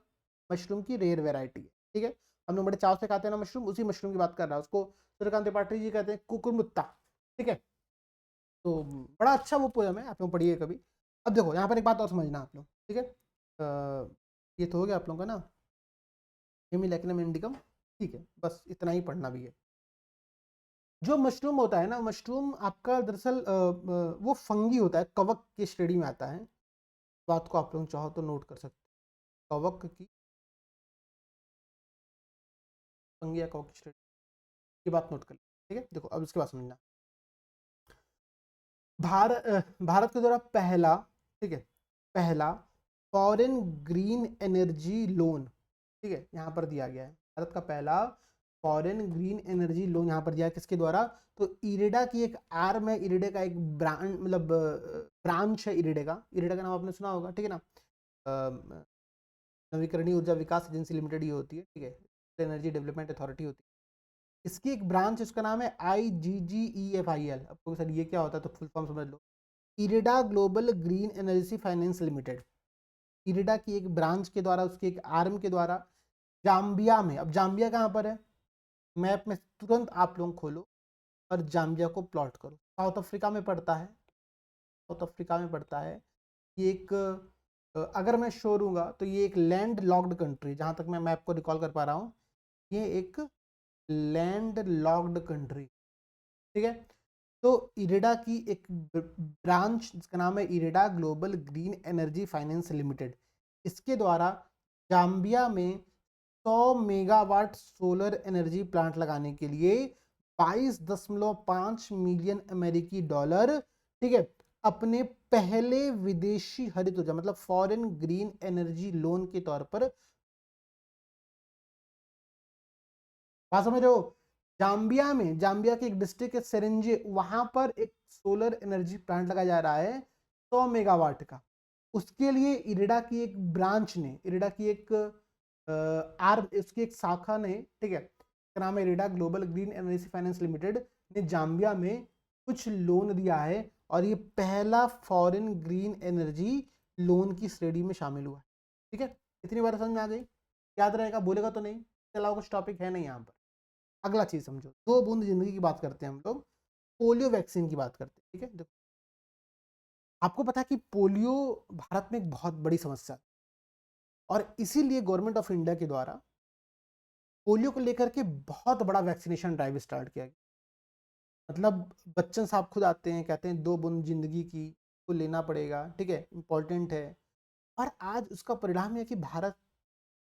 मशरूम की रेयर वेराइटी है, ठीक है। हम लोग बड़े चाव से खाते हैं ना मशरूम, उसी मशरूम की बात कर रहा है। उसको सूर्यकांत त्रिपाठी जी कहते हैं कुकुरमुत्ता, ठीक है। तो बड़ा अच्छा वो पोयम है, आप लोग पढ़िए कभी। अब देखो यहाँ पर एक बात और समझना आप लोग, ठीक है। ये तो हो गया आप लोगों का ना, हीमी लैकिनम इंडिकम, ठीक है, बस इतना ही पढ़ना भी है। जो मशरूम होता है ना, मशरूम आपका दरअसल वो फंगी होता है, कवक की श्रेणी में आता है। बात को आप लोग चाहो तो नोट कर सकते हैं, कवक की, फंगी या कवक की श्रेणी की बात नोट कर ली, ठीक है। देखो अब इसके बाद समझना, भारत के द्वारा पहला, ठीक है, पहला फॉरेन ग्रीन एनर्जी लोन, ठीक है, यहाँ पर दिया गया है। भारत का पहला फॉरेन ग्रीन एनर्जी लोन यहाँ पर दिया है, किसके द्वारा? तो इरिडा की एक आर्म है, इरिडे का एक ब्रांड, मतलब ब्रांच है इरिडे का नाम आपने सुना होगा, ठीक है ना। नवीकरणीय ऊर्जा विकास एजेंसी लिमिटेड ये होती है, ठीक है, एनर्जी डेवलपमेंट अथॉरिटी होती है। इसकी एक ब्रांच, इसका नाम है IGGEFIL। आपको सर ये क्या होता है, तो फुल फॉर्म समझ लो, IREDA global green energy finance limited. IREDA की एक ब्रांच के द्वारा, उसके एक आर्म के द्वारा जाम्बिया में, अब जाम्बिया कहाँ पर है, मैप में तुरंत आप लोग खोलो और जाम्बिया को प्लॉट करो। साउथ अफ्रीका में पड़ता है, साउथ अफ्रीका में पड़ता है। ये एक अगर मैं शो दूंगा तो ये एक लैंड लॉक्ड कंट्री, जहाँ तक मैं मैप को रिकॉल कर पा रहा हूँ, ये एक लैंड लॉक्ड कंट्री, ठीक है। तो इरिडा की एक ब्रांच जिसका नाम है IREDA global green energy finance limited, इसके द्वारा जाम्बिया में 100 मेगावाट सोलर एनर्जी प्लांट लगाने के लिए 22.5 मिलियन अमेरिकी डॉलर, ठीक है, अपने पहले विदेशी हरित ऊर्जा मतलब फॉरेन ग्रीन एनर्जी लोन के तौर पर, बात समझ रहे हो। जाम्बिया में, जाम्बिया के एक डिस्ट्रिक्ट है सेरेंजे, वहां पर एक सोलर एनर्जी प्लांट लगाया जा रहा है 100 मेगावाट का। उसके लिए इरिडा की एक ब्रांच ने, इरिडा की एक आर्म, उसकी एक शाखा ने, ठीक है, इसका नाम है IREDA global green energy finance limited, ने जाम्बिया में कुछ लोन दिया है, और ये पहला फॉरेन ग्रीन एनर्जी लोन की श्रेणी में शामिल हुआ है, ठीक है। इतनी बार समझ में आ गई, याद रहेगा, बोलेगा तो नहीं, इसके अलावा कुछ टॉपिक है नहीं यहाँ पर। अगला चीज समझो, 2 बूंद जिंदगी की बात करते हैं हम लोग, पोलियो वैक्सीन की बात करते हैं, ठीक है। देखो आपको पता है कि पोलियो भारत में एक बहुत बड़ी समस्या है, और इसीलिए गवर्नमेंट ऑफ इंडिया के द्वारा पोलियो को लेकर के बहुत बड़ा वैक्सीनेशन ड्राइव स्टार्ट किया गया। मतलब बच्चन साहब खुद आते हैं, कहते हैं 2 बूंद जिंदगी की को लेना पड़ेगा, ठीक है, इंपॉर्टेंट है। और आज उसका परिणाम है कि भारत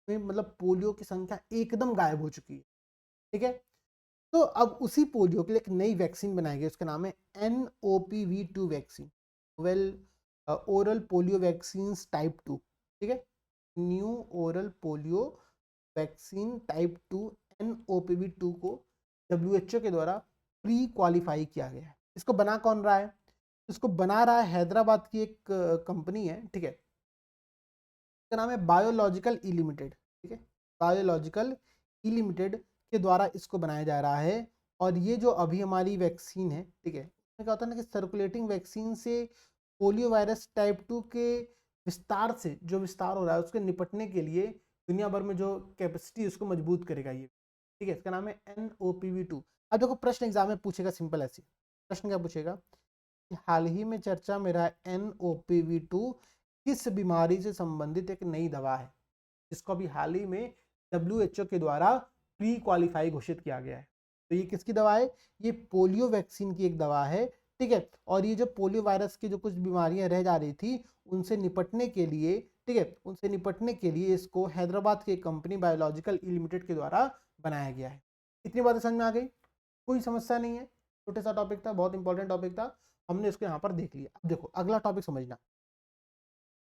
में मतलब पोलियो की संख्या एकदम गायब हो चुकी है, ठीक है। तो अब उसी पोलियो के लिए एक नई वैक्सीन बनाई गई, उसका नाम है NOPV2 vaccine, well oral polio vaccine type 2, ठीक है, new oral polio vaccine type 2 NOPV2 को WHO के द्वारा प्री क्वालिफाई किया गया है। इसको बना कौन रहा है? इसको बना रहा है हैदराबाद की एक कंपनी है, ठीक है, इसका नाम है बायोलॉजिकल ई लिमिटेड, ठीक है, बायोलॉजिकल ई लिमिटेड के द्वारा इसको बनाया जा रहा है। और ये जो अभी हमारी वैक्सीन है, ठीक है, उसमें क्या होता है ना कि सर्कुलेटिंग वैक्सीन से पोलियो वायरस टाइप 2 के विस्तार से, जो विस्तार हो रहा है उसके निपटने के लिए दुनिया भर में जो कैपेसिटी उसको मजबूत करेगा ये, ठीक है। इसका नाम है NOPV2। अब देखो प्रश्न एग्जाम में पूछेगा सिंपल ऐसे, प्रश्न क्या पूछेगा कि हाल ही में चर्चा में रहा NOPV2 किस बीमारी से संबंधित एक नई दवा है, जिसको अभी हाल ही में WHO के द्वारा प्री क्वालिफाई घोषित किया गया है। तो ये किसकी दवा है? ये पोलियो वैक्सीन की एक दवा है, ठीक है। और ये जो पोलियो वायरस की जो कुछ बीमारियां रह जा रही थी उनसे निपटने के लिए, ठीक है, उनसे निपटने के लिए इसको हैदराबाद की कंपनी बायोलॉजिकल ई लिमिटेड के द्वारा बनाया गया है। इतनी बातें समझ में आ गई, कोई समस्या नहीं है, छोटा सा टॉपिक था, बहुत इंपॉर्टेंट टॉपिक था, हमने इसको यहाँ पर देख लिया। अब देखो अगला टॉपिक समझना,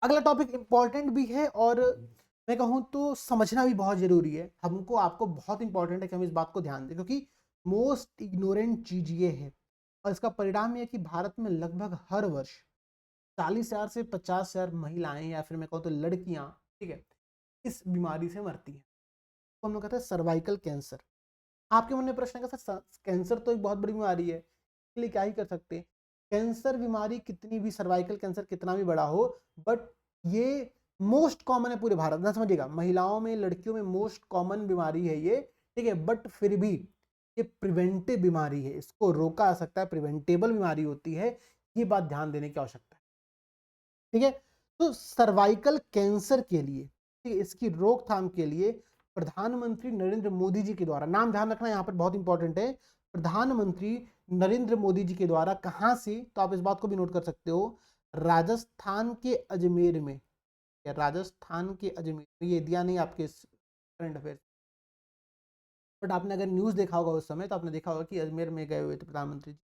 अगला टॉपिक इंपॉर्टेंट भी है और मैं कहूँ तो समझना भी बहुत जरूरी है। हमको आपको बहुत इंपॉर्टेंट है कि हम इस बात को ध्यान दें, क्योंकि मोस्ट इग्नोरेंट चीज ये है, और इसका परिणाम ये है कि भारत में लगभग हर वर्ष 40,000 से 50,000 महिलाएं या फिर मैं कहूँ तो लड़कियां, ठीक है, इस बीमारी से मरती हैं। हम लोग कहते हैं सर्वाइकल कैंसर। आपके मन में प्रश्न है सर कैंसर तो एक बहुत बड़ी बीमारी है, इसके लिए क्या ही कर सकते हैं? कैंसर बीमारी कितनी भी, सर्वाइकल कैंसर कितना भी बड़ा हो, बट ये मोस्ट कॉमन है पूरे भारत में, समझिएगा महिलाओं में, लड़कियों में मोस्ट कॉमन बीमारी है ये, ठीक है। बट फिर भी ये प्रिवेंटिव बीमारी है, इसको रोका जा सकता है, प्रिवेंटेबल बीमारी होती है, ये बात ध्यान देने की आवश्यकता है, ठीक है। तो सर्वाइकल कैंसर के लिए, ठीक है, इसकी रोकथाम के लिए प्रधानमंत्री नरेंद्र मोदी जी के द्वारा, नाम ध्यान रखना यहाँ पर बहुत इंपॉर्टेंट है, प्रधानमंत्री नरेंद्र मोदी जी के द्वारा, कहां से, तो आप इस बात को भी नोट कर सकते हो, राजस्थान के अजमेर में, या राजस्थान के अजमेर में, ये दिया नहीं आपके करंट अफेयर, बट आपने अगर न्यूज देखा होगा उस समय तो आपने देखा होगा कि अजमेर में गए हुए थे प्रधानमंत्री जी,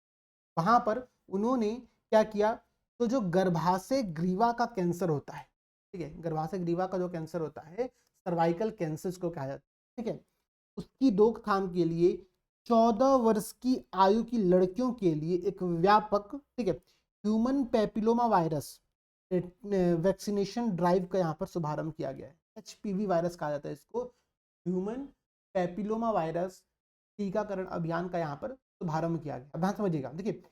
वहां पर उन्होंने क्या किया, तो जो गर्भाशय ग्रीवा का कैंसर होता है, ठीक है, गर्भाशय ग्रीवा का जो कैंसर होता है, सर्वाइकल कैंसर को कहा जाता है, ठीक है, उसकी रोकथाम के लिए 14 वर्ष की आयु की लड़कियों के लिए एक व्यापक, ठीक है, human papilloma virus vaccination drive का यहाँ पर शुभारंभ किया गया है। एचपीवी वायरस कहा जाता है इसको, ह्यूमन पैपिलोमा वायरस टीकाकरण अभियान का यहाँ पर शुभारंभ किया गया। अब समझिएगा, देखिए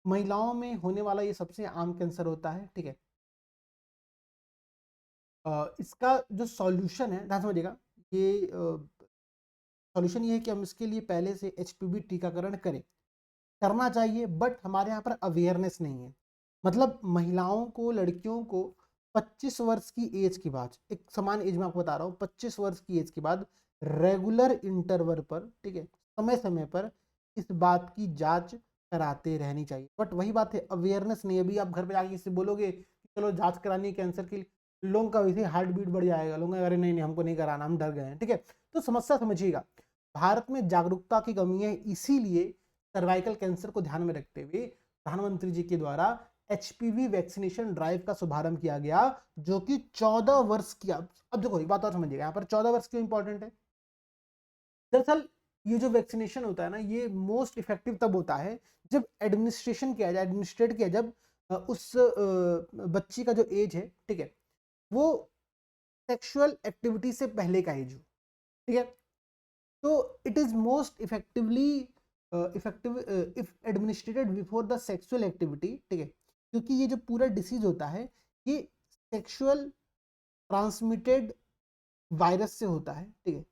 महिलाओं में होने वाला ये सबसे आम कैंसर होता है, ठीक है। इसका जो सॉल्यूशन है, ध्यान समझिएगा, ये सॉल्यूशन ये है कि हम इसके लिए पहले से एचपीवी टीकाकरण करें, करना चाहिए, बट हमारे यहाँ पर अवेयरनेस नहीं है। मतलब महिलाओं को, लड़कियों को 25 वर्ष की एज के बाद, एक समान एज में आपको बता रहा हूँ, 25 वर्ष की एज के बाद रेगुलर इंटरवल पर, ठीक है, समय समय पर इस बात की जांच कराते रहनी चाहिए। बट वही बात है, अवेयरनेस नहीं है। अभी आप घर पे जाके किसी बोलोगे कि चलो जांच करानी है कैंसर की, लोगों का वैसे हार्ट बीट बढ़ जाएगा, लोग अरे नहीं नहीं हमको नहीं कराना, हम डर गए हैं, ठीक है। तो समस्या समझिएगा, भारत में जागरूकता की कमी है, इसीलिए सर्वाइकल कैंसर को ध्यान में रखते हुए प्रधानमंत्री जी के द्वारा एचपीवी वैक्सीनेशन ड्राइव का शुभारंभ किया गया, जो कि 14 वर्ष की, अब देखो एक बात और समझिएगा, यहाँ पर 14 वर्ष क्यों इंपॉर्टेंट है। दरअसल ये जो वैक्सीनेशन होता है ना, ये मोस्ट इफेक्टिव तब होता है जब एडमिनिस्ट्रेशन किया जाए, एडमिनिस्ट्रेट किया, जब उस बच्ची का जो एज है, ठीक है, वो सेक्सुअल एक्टिविटी से पहले का एज हो, ठीक है। तो it is most effectively effective if administrated before the sexual activity, ठीक है, क्योंकि ये जो पूरा डिसीज होता है ये सेक्सुअल ट्रांसमिटेड वायरस से होता है, ठीक है,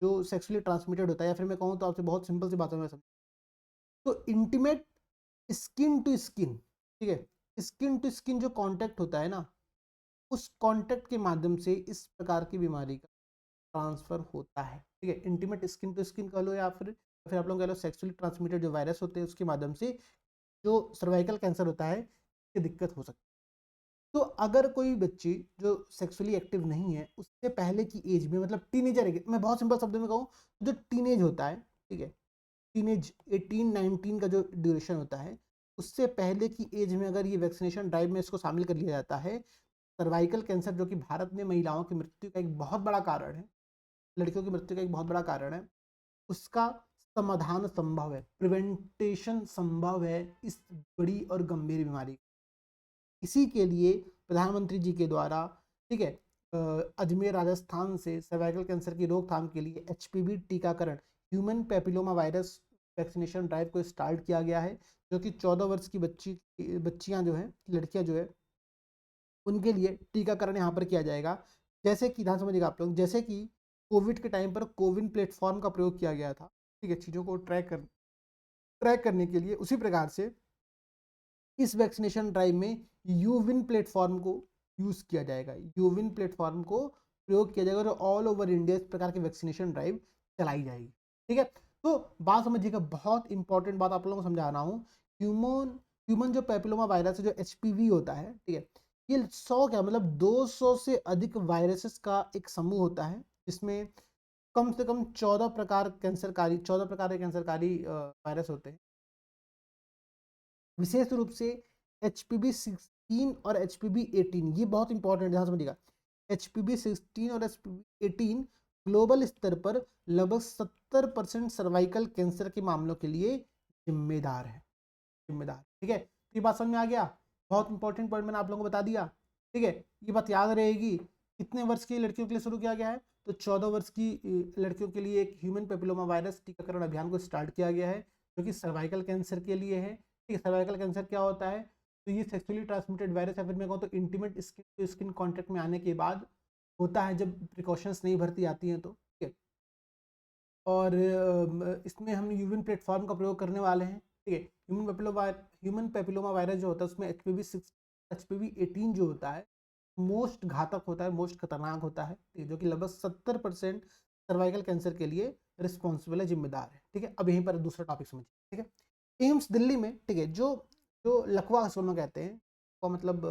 जो सेक्सुअली ट्रांसमिटेड होता है, या फिर मैं कहूँ तो आपसे बहुत सिंपल सी बातों में समझ, तो इंटीमेट स्किन टू स्किन, ठीक है, स्किन टू स्किन जो कांटेक्ट होता है ना, उस कांटेक्ट के माध्यम से इस प्रकार की बीमारी का ट्रांसफर होता है, ठीक है। इंटीमेट स्किन टू स्किन कह लो, या फिर आप लोग कह लो सेक्सुअली ट्रांसमिटेड जो वायरस होते हैं उसके माध्यम से जो सर्वाइकल कैंसर होता है, ये दिक्कत हो सकती है। तो अगर कोई बच्ची जो सेक्सुअली एक्टिव नहीं है, उससे पहले की एज में, मतलब टीनेजर है, मैं बहुत सिंपल शब्दों में कहूँ, जो टीनेज होता है, ठीक है, टीनेज 18-19 का जो ड्यूरेशन होता है, उससे पहले की एज में अगर ये वैक्सीनेशन ड्राइव में इसको शामिल कर लिया जाता है, सर्वाइकल कैंसर जो कि भारत में महिलाओं की मृत्यु का एक बहुत बड़ा कारण है, लड़कियों की मृत्यु का एक बहुत बड़ा कारण है, उसका समाधान संभव है, प्रिवेंटेशन संभव है इस बड़ी और गंभीर बीमारी। इसी के लिए प्रधानमंत्री जी के द्वारा, ठीक है, अजमेर राजस्थान से सर्वाइकल कैंसर की रोकथाम के लिए एचपीवी टीकाकरण, human papilloma virus vaccination drive को स्टार्ट किया गया है, जो कि 14 वर्ष की बच्चियां जो है, लड़कियां जो है, उनके लिए टीकाकरण यहाँ पर किया जाएगा। जैसे कि ध्यान समझिएगा आप लोग, जैसे कि कोविड के टाइम पर कोविन प्लेटफॉर्म का प्रयोग किया गया था, ठीक है, चीज़ों को ट्रैक करने के लिए, उसी प्रकार से इस वैक्सीनेशन ड्राइव में यूविन प्लेटफॉर्म को यूज़ किया जाएगा, यूविन प्लेटफॉर्म को प्रयोग किया जाएगा, और ऑल ओवर इंडिया इस प्रकार की वैक्सीनेशन ड्राइव चलाई जाएगी, ठीक है। तो बात समझिएगा, बहुत इंपॉर्टेंट बात आप लोगों को समझा रहा हूँ। ह्यूमन जो पैपिलोमा वायरस है, जो एचपीवी होता है, ठीक है, ये 100 क्या मतलब 200 से अधिक वायरसेस का एक समूह होता है, जिसमें कम से कम 14 प्रकार के कैंसरकारी वायरस होते हैं। विशेष रूप से HPV-16 और HPV-18, ये बहुत इंपॉर्टेंट, ध्यान समझिएगा, HPV-16 और HPV-18 ग्लोबल स्तर पर लगभग 70% सर्वाइकल कैंसर के मामलों के लिए जिम्मेदार, ठीक है। ये बात समझ में आ गया, बहुत इंपॉर्टेंट पॉइंट मैंने आप लोगों को बता दिया, ठीक है, ये बात याद रहेगी कितने वर्ष की लड़कियों के लिए शुरू किया गया है? तो 14 वर्ष की लड़कियों के लिए एक ह्यूमन पेपिलोमा वायरस टीकाकरण अभियान को स्टार्ट किया गया है, जो कि सर्वाइकल कैंसर के लिए है। ठीक है, सर्वाइकल कैंसर क्या होता है? तो ये सेक्सुअली ट्रांसमिटेड वायरस, या फिर मैं कहूँ तो intimate skin to skin contact में आने के बाद होता है, जब प्रिकॉशंस नहीं भरती आती हैं तो। ठीक है, और इसमें हम ह्यूमन प्लेटफॉर्म का प्रयोग करने वाले हैं। ठीक है, ह्यूमन पेपिलोमा वायरस जो होता है उसमें HPV 18 जो होता है मोस्ट घातक होता है, मोस्ट खतरनाक होता है, ठीक है, जो कि लगभग 70% सर्वाइकल कैंसर के लिए रिस्पॉन्सिबल है, जिम्मेदार है। ठीक है, अब यहीं पर दूसरा टॉपिक समझिए। ठीक है, एम्स दिल्ली में, ठीक है, जो जो लकवा सोना कहते हैं, वो मतलब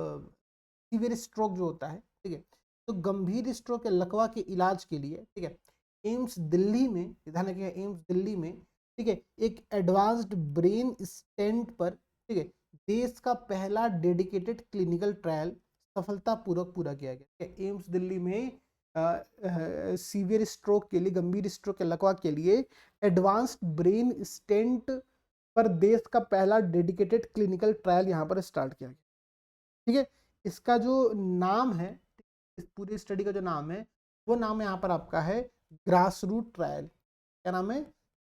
सीवियर स्ट्रोक जो होता है, ठीक है, तो गंभीर स्ट्रोक या लकवा के इलाज के लिए, ठीक है, एम्स दिल्ली में, ध्यान रखिएगा, एम्स दिल्ली में, ठीक है, एक एडवांस्ड ब्रेन स्टेंट पर, ठीक है, देश का पहला डेडिकेटेड क्लिनिकल ट्रायल सफलतापूर्वक पूरा किया गया। एम्स दिल्ली में सीवियर स्ट्रोक के लिए, गंभीर स्ट्रोक या लकवा के लिए एडवांस्ड ब्रेन स्टेंट पर देश का पहला डेडिकेटेड क्लिनिकल ट्रायल यहाँ पर स्टार्ट किया गया। ठीक है, इसका जो नाम है, इस पूरी स्टडी का जो नाम है, वो नाम यहाँ पर आपका है ग्रास रूट ट्रायल। क्या नाम है?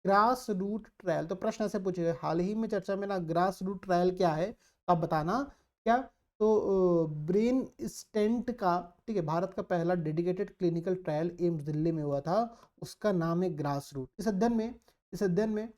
Grass root trial. तो प्रश्न ऐसे पूछेगा, हाल ही में चर्चा में ना ग्रास रूट ट्रायल क्या है, तो आप बताना क्या। तो ब्रेन स्टेंट का, ठीक है, भारत का पहला dedicated clinical trial AIIMS Delhi में हुआ था, उसका नाम है ग्रास रूट। इस अध्ययन में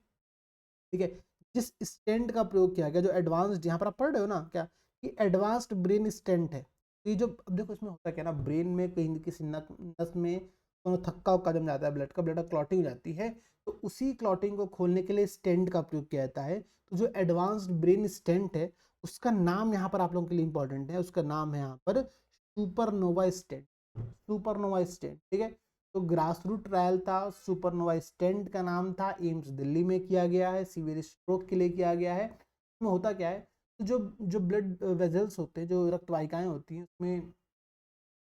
ठीक है, जिस स्टेंट का प्रयोग किया गया, जो एडवांस्ड, यहाँ पर आप पढ़ रहे हो ना क्या, कि एडवांस्ड ब्रेन स्टेंट है। तो ये जो, अब देखो इसमें होता क्या ना, ब्रेन में कहीं किसी नस में थक्का उक्का जम जाता है, ब्लड क्लॉटिंग हो जाती है, तो उसी क्लॉटिंग को खोलने के लिए स्टेंट का प्रयोग किया जाता है। तो जो एडवांस्ड ब्रेन स्टेंट है, उसका नाम यहाँ पर आप लोगों के लिए इंपॉर्टेंट है, उसका नाम है यहाँ पर सुपरनोवा स्टेंट। सुपरनोवा स्टेंट, ठीक है, तो ग्रास रूट ट्रायल था, सुपरनोवा स्टेंट का नाम था, एम्स दिल्ली में किया गया है, सीवियर स्ट्रोक के लिए किया गया है। इसमें होता क्या है, तो जो जो ब्लड वेजल्स होते हैं, जो रक्त वाहिकाएं होती हैं, उसमें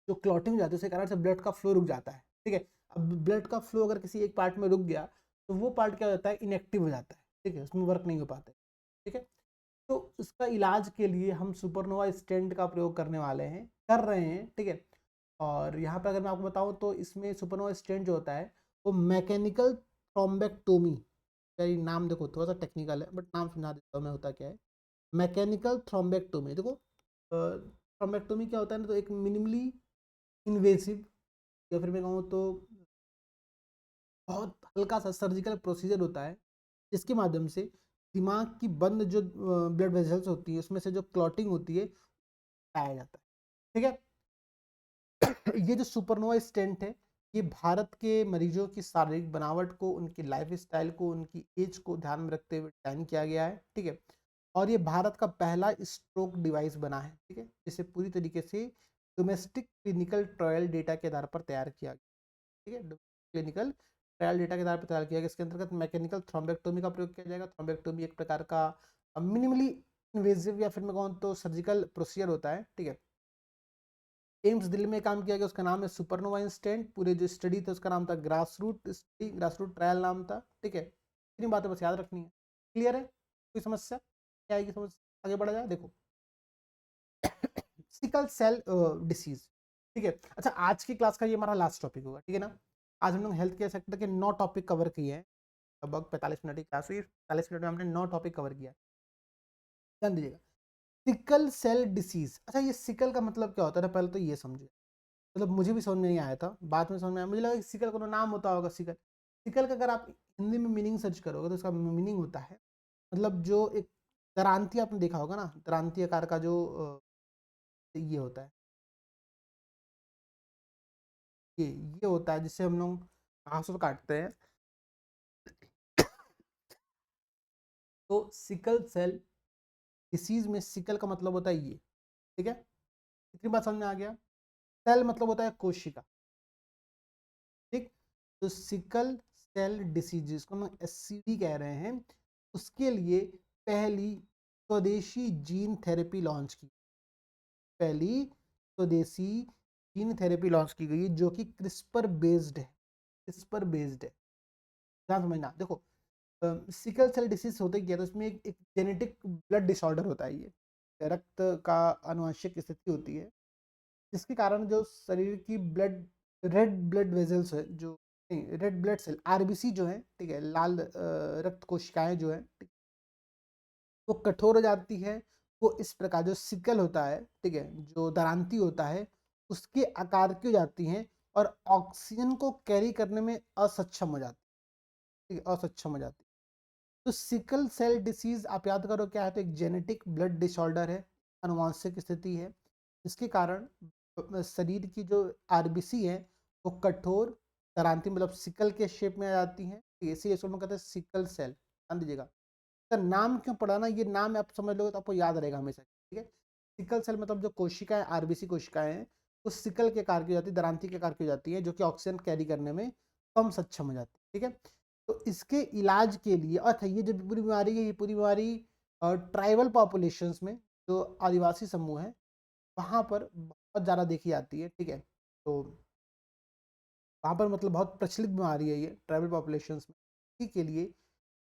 जो क्लॉटिंग हो जाती है, उसके कारण से ब्लड का फ्लो रुक जाता है। ठीक है, अब ब्लड का फ्लो अगर किसी एक पार्ट में रुक गया, तो वो पार्ट क्या होता है, इनएक्टिव हो जाता है। ठीक है, उसमें वर्क नहीं हो पाता है। ठीक है, तो उसका इलाज के लिए हम सुपरनोवा स्टेंट का प्रयोग करने वाले हैं, कर रहे हैं। ठीक है, और यहाँ पर अगर मैं आपको बताऊँ तो इसमें सुपरनोवा स्टेंट जो होता है, वो मैकेनिकल थ्रोम्बेक्टोमी, नाम देखो थोड़ा सा टेक्निकल है, बट नाम समझा देता हूँ मैं, होता क्या है। मैकेनिकल थ्रोम्बेक्टोमी, देखो थ्रोम्बेक्टोमी क्या होता है ना, तो एक मिनिमली इन्वेसिव, या फिर मैं कहूँ तो बहुत हल्का सा सर्जिकल प्रोसीजर होता है, जिसके माध्यम से दिमाग की बंद जो ब्लड वेसल्स होती है, उसमें से जो क्लॉटिंग होती है, पाया जाता है। ठीक है, ये जो सुपरनोवा स्टेंट है, ये भारत के मरीजों की शारीरिक बनावट को, उनकी लाइफ स्टाइल को, उनकी एज को ध्यान में रखते हुए डिजाइन किया गया है। ठीक है, और ये भारत का पहला स्ट्रोक डिवाइस बना है। ठीक है, जिसे पूरी तरीके से डोमेस्टिक क्लिनिकल ट्रायल डेटा के आधार पर तैयार किया गया। ठीक है, क्लिनिकल ट्रायल डेटा के आधार पर तैयार किया गया। इसके अंतर्गत मैकेनिकल थ्रोम्बेक्टोमी का प्रयोग किया जाएगा। थ्रोम्बेक्टोमी एक प्रकार का मिनिमली इन्वेजिव, या फिर मैं कहूँ तो सर्जिकल प्रोसीजर होता है। ठीक है, एम्स दिल्ली में काम किया गया, उसका नाम है सुपरनोवा स्टेंट। पूरे जो स्टडी था उसका नाम था grass root study, grass root trial नाम था। ठीक है, इतनी बातें बस याद रखनी है। क्लियर है? कोई समस्या क्या आएगी? समझ, आगे बढ़ा जाए। देखो सिकल सेल डिसीज। ठीक है, अच्छा आज की क्लास का ये हमारा लास्ट टॉपिक होगा। ठीक है ना, आज हम लोग हेल्थ केयर सेक्टर के 9 टॉपिक कवर किए हैं। लगभग 45 मिनट की क्लास हुई, 45 मिनट में हमने 9 टॉपिक कवर किया। ध्यान दीजिएगा, सिकल सेल डिसीज। अच्छा, ये सिकल का मतलब क्या होता है ना, पहले तो ये समझिए। मतलब मुझे भी समझ में नहीं आया था, बाद में समझ में आया। मुझे लगा सिकल का नाम होता होगा, सिकल। सिकल का अगर आप हिंदी में मीनिंग सर्च करोगे तो उसका मीनिंग होता है, मतलब जो एक दरांती आपने देखा होगा ना, दरांती आकार का जो ये होता है, ये होता है जिससे हम लोग घास काटते हैं। तो सिकल सेल डिसीज में सिकल का मतलब होता है ये। ठीक है, इतनी बात समझ में आ गया। सेल मतलब होता है कोशिका। ठीक, तो सिकल सेल डिसीज, जिसको हम एससीडी कह रहे हैं, उसके लिए पहली स्वदेशी जीन थेरेपी लॉन्च की, पहली स्वदेशी जीन थेरेपी लॉन्च की गई, जो कि क्रिस्पर बेस्ड है। क्रिस्पर बेस्ड है, ध्यान समझना। देखो सिकल सेल डिसीज होते क्या है, तो इसमें एक जेनेटिक ब्लड डिसऑर्डर होता है। ये रक्त का आनुवंशिक स्थिति होती है, जिसके कारण जो शरीर की रेड ब्लड वेजल्स है, जो नहीं रेड ब्लड सेल आरबीसी जो है, ठीक है, लाल रक्त कोशिकाएं जो है, ठीक, वो कठोर हो जाती है। वो इस प्रकार जो सिकल होता है, ठीक है, जो दरांती होता है, उसके आकार की हो जाती हैं और ऑक्सीजन को कैरी करने में असक्षम हो जाती है, ठीक है, असक्षम हो जाती है। तो सिकल सेल डिसीज आप याद करो क्या है, तो एक जेनेटिक ब्लड डिसऑर्डर है, आनुवांशिक स्थिति है, जिसके कारण शरीर की जो आरबीसी है वो कठोर दरांती मतलब सिकल के शेप में आ जाती है। इसी इसको हम कहते हैं सिकल सेल। ध्यान दीजिएगा, इसका नाम क्यों पड़ा ना, ये नाम आप समझ लोगे तो आपको याद रहेगा हमेशा, ठीक है। सिकल सेल मतलब जो कोशिकाएं आरबीसी कोशिकाएं हैं वो सिकल के आकार की हो जाती है, दरांती के आकार की हो जाती है, जो कि ऑक्सीजन कैरी करने में कम सक्षम हो जाती है, ठीक है। तो इसके इलाज के लिए अच्छा, ये जो पूरी बीमारी है, ये पूरी बीमारी ट्राइबल पॉपुलेशंस में, जो आदिवासी समूह है वहाँ पर बहुत ज़्यादा देखी जाती है, ठीक है। तो वहाँ पर मतलब बहुत प्रचलित बीमारी है ये ट्राइबल पॉपुलेशंस में। इसी के लिए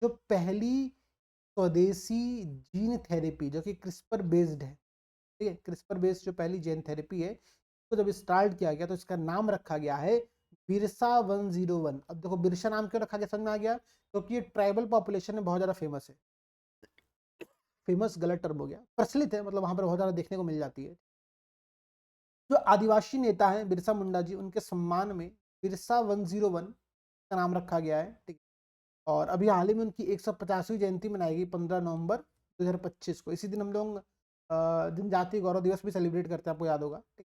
जो पहली स्वदेशी जीन थेरेपी जो कि क्रिस्पर बेस्ड है, ठीक है, क्रिस्पर बेस्ड जो पहली जीन थेरेपी है, तो जब स्टार्ट किया गया तो इसका नाम रखा गया है बिरसा 101। अब देखो बिरसा नाम क्यों रखा गया, समझ में आ गया, क्योंकि तो ये ट्राइबल पॉपुलेशन में बहुत ज़्यादा फेमस है। फेमस गलत टर्म हो गया, प्रचलित है, मतलब वहाँ पर बहुत ज़्यादा देखने को मिल जाती है। जो आदिवासी नेता हैं बिरसा मुंडा जी, उनके सम्मान में बिरसा 101 का नाम रखा गया है, ठीक। और अभी हाल ही में उनकी 150वीं जयंती मनाई गई 15 नवंबर 2025 को। इसी दिन हम लोग जनजातीय गौरव दिवस भी सेलिब्रेट करते हैं, आपको याद होगा, ठीक।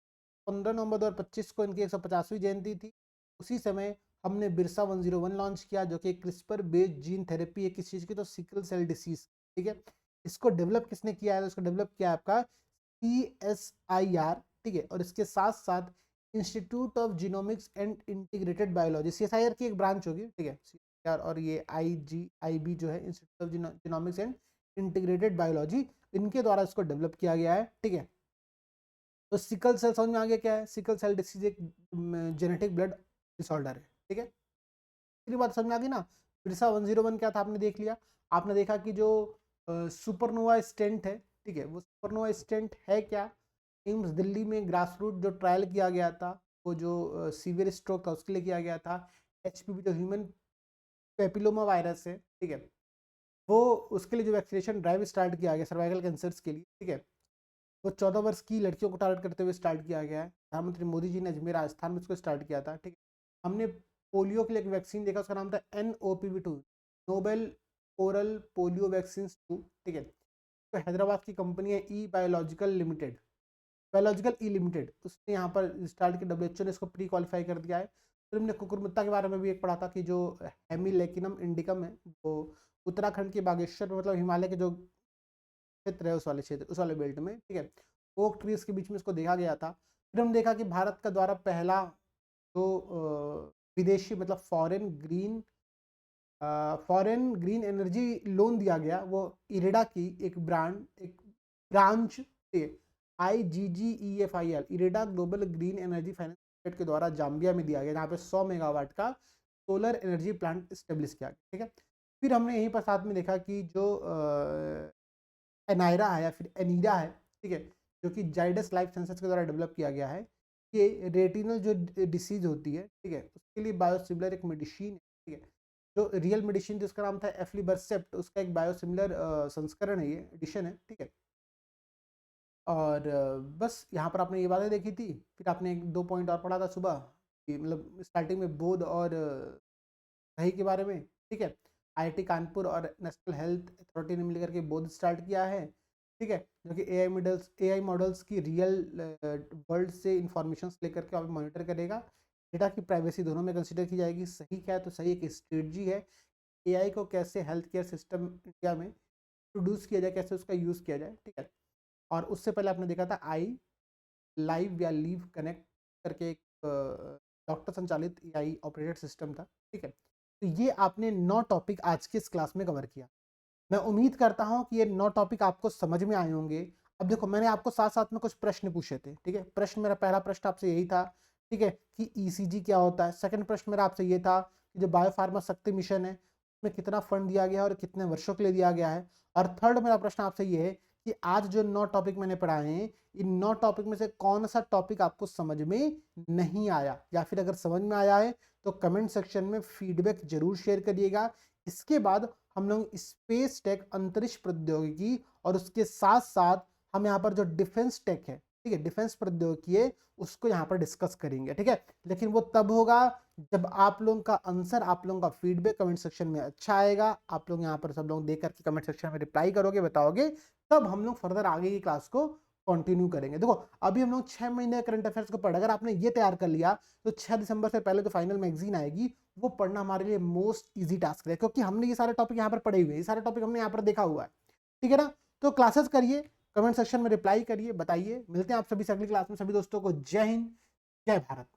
15 नवंबर 2025 को इनकी 150वीं जयंती थी। उसी समय हमने बिरसा 101 लॉन्च किया, जो कि क्रिस्पर बेस्ड जीन थेरेपी है किस चीज़ की, तो सिकल सेल डिसीज, ठीक है। इसको डेवलप किसने किया है, तो इसको डेवलप किया है आपका CSIR, ठीक है। और इसके साथ साथ institute of genomics and integrated biology, CSIR की एक ब्रांच होगी, ठीक है, CSIR, और ये IGIB जो है institute of genomics and integrated biology, इनके द्वारा इसको डेवलप किया गया है, ठीक है। तो सिकल सेल समझ में आ गया क्या है, सिकल सेल डिसीज एक जेनेटिक ब्लड डिसऑर्डर है, ठीक है। इतनी बात समझ में आ गई ना। बिरसा 101 क्या था आपने देख लिया। आपने देखा कि जो सुपरनोवा स्टेंट है, ठीक है, वो सुपरनोवा स्टेंट है क्या, एम्स दिल्ली में ग्रास रूट जो ट्रायल किया गया था, वो जो सीवियर स्ट्रोक था उसके लिए किया गया था। HPV जो ह्यूमन पेपिलोमा वायरस है, ठीक है, वो उसके लिए जो वैक्सीनेशन ड्राइव स्टार्ट किया गया सर्वाइकल कैंसर्स के लिए, ठीक है, वो 14 वर्ष की लड़कियों को टारगेट करते हुए स्टार्ट किया गया है। प्रधानमंत्री मोदी जी ने अजमेर राजस्थान में उसको स्टार्ट किया था, ठीक है। हमने पोलियो के लिए एक वैक्सीन देखा, उसका नाम था NOPV2, Nobel oral polio vaccine 2, ठीक है। तो हैदराबाद की कंपनी है बायोलॉजिकल ई लिमिटेड, उसने यहाँ पर स्टार्ट किया। WHO ने इसको प्री क्वालिफाई कर दिया है। फिर हमने कुकुरमुत्ता के बारे में भी एक पढ़ा था कि जो हेमिलेकिनम इंडिकम है, वो उत्तराखंड के बागेश्वर में, मतलब हिमालय के जो क्षेत्र है, उस वाले क्षेत्र, उस वाले बेल्ट में, ठीक है, ओक ट्रीज के बीच में इसको देखा गया था। फिर हम देखा कि भारत का द्वारा पहला जो विदेशी मतलब फॉरेन ग्रीन एनर्जी लोन दिया गया, वो इरेडा की एक branch IGGEFIL IREDA global green energy finance के द्वारा जाम्बिया में दिया गया, जहाँ पे 100 मेगावाट का सोलर एनर्जी प्लांट स्टेब्लिश किया गया, ठीक है। फिर हमने यहीं पर साथ में देखा कि जो एनायरा है या फिर एनीरा है, ठीक है, जो कि जाइडस लाइफ साइंसेज के द्वारा डेवलप किया गया है। ये रेटिनल जो डिसीज होती है, ठीक है, उसके लिए बायोसिमिलर एक मेडिसिन है, ठीक है, जो रियल मेडिसिन जिसका नाम था एफ्लिबरसेप्ट, उसका एक बायोसिमिलर संस्करण है, ये एडिशन है, ठीक है। और बस यहाँ पर आपने ये बातें देखी थी। फिर आपने एक दो पॉइंट और पढ़ा था सुबह कि मतलब स्टार्टिंग में बोध और दही के बारे में, ठीक है। IIT कानपुर और नेशनल हेल्थ अथॉरिटी ने मिलकर के बोध स्टार्ट किया है, ठीक है, जो कि AI मॉडल्स की रियल वर्ल्ड से इंफॉर्मेशन लेकर के आप मॉनिटर करेगा। डेटा की प्राइवेसी दोनों में कंसिडर की जाएगी। सही क्या है, तो सही एक स्ट्रेटजी है AI को कैसे हेल्थ केयर सिस्टम इंडिया में प्रोड्यूस किया जाए, कैसे उसका यूज़ किया जाए, ठीक है। और उससे पहले आपने देखा था आई लाइव या लीव कनेक्ट करके एक डॉक्टर संचालित AI ऑपरेटेड सिस्टम था, ठीक है। तो ये आपने 9 टॉपिक आज के इस क्लास में कवर किया। मैं उम्मीद करता हूँ कि ये 9 टॉपिक आपको समझ में आए होंगे। अब देखो, मैंने आपको साथ साथ में कुछ प्रश्न पूछे थे, ठीक है। प्रश्न मेरा पहला प्रश्न आपसे यही था, ठीक है, कि ECG क्या होता है। सेकंड प्रश्न मेरा आपसे ये था कि जो बायोफार्मा शक्ति मिशन है उसमें कितना फंड दिया गया है और कितने वर्षों के लिए दिया गया है। और थर्ड मेरा प्रश्न आपसे ये है कि आज जो 9 टॉपिक मैंने पढ़ाए हैं, इन 9 टॉपिक में से कौन सा टॉपिक आपको समझ में नहीं आया, या फिर अगर समझ में आया है तो कमेंट सेक्शन में फीडबैक जरूर शेयर करिएगा। इसके बाद हम लोग स्पेस टेक, अंतरिक्ष प्रौद्योगिकी, और उसके साथ साथ हम यहाँ पर जो डिफेंस टेक है, ठीक है, डिफेंस प्रौद्योगिकी है, उसको यहाँ पर डिस्कस करेंगे, ठीक है। लेकिन वो तब होगा जब आप लोगों का आंसर, आप लोगों का फीडबैक कमेंट सेक्शन में अच्छा आएगा, आप लोग यहाँ पर सब लोग देख करके कमेंट सेक्शन में रिप्लाई करोगे, बताओगे, तब हम लोग फर्दर आगे की क्लास को कंटिन्यू करेंगे। देखो अभी हम लोग 6 महीने करंट अफेयर्स को पढ़, अगर आपने ये तैयार कर लिया तो 6 दिसंबर से पहले जो फाइनल मैगजीन आएगी वो पढ़ना हमारे लिए मोस्ट इजी टास्क है, क्योंकि हमने ये सारे टॉपिक यहाँ पर पढ़े हुए हैं, ये सारे टॉपिक हमने यहाँ पर देखा हुआ है, ठीक है ना। तो क्लासेस करिए, कमेंट सेक्शन में रिप्लाई करिए, बताइए। मिलते हैं आप सभी से अगली क्लास में। सभी दोस्तों को जय हिंद, जय भारत।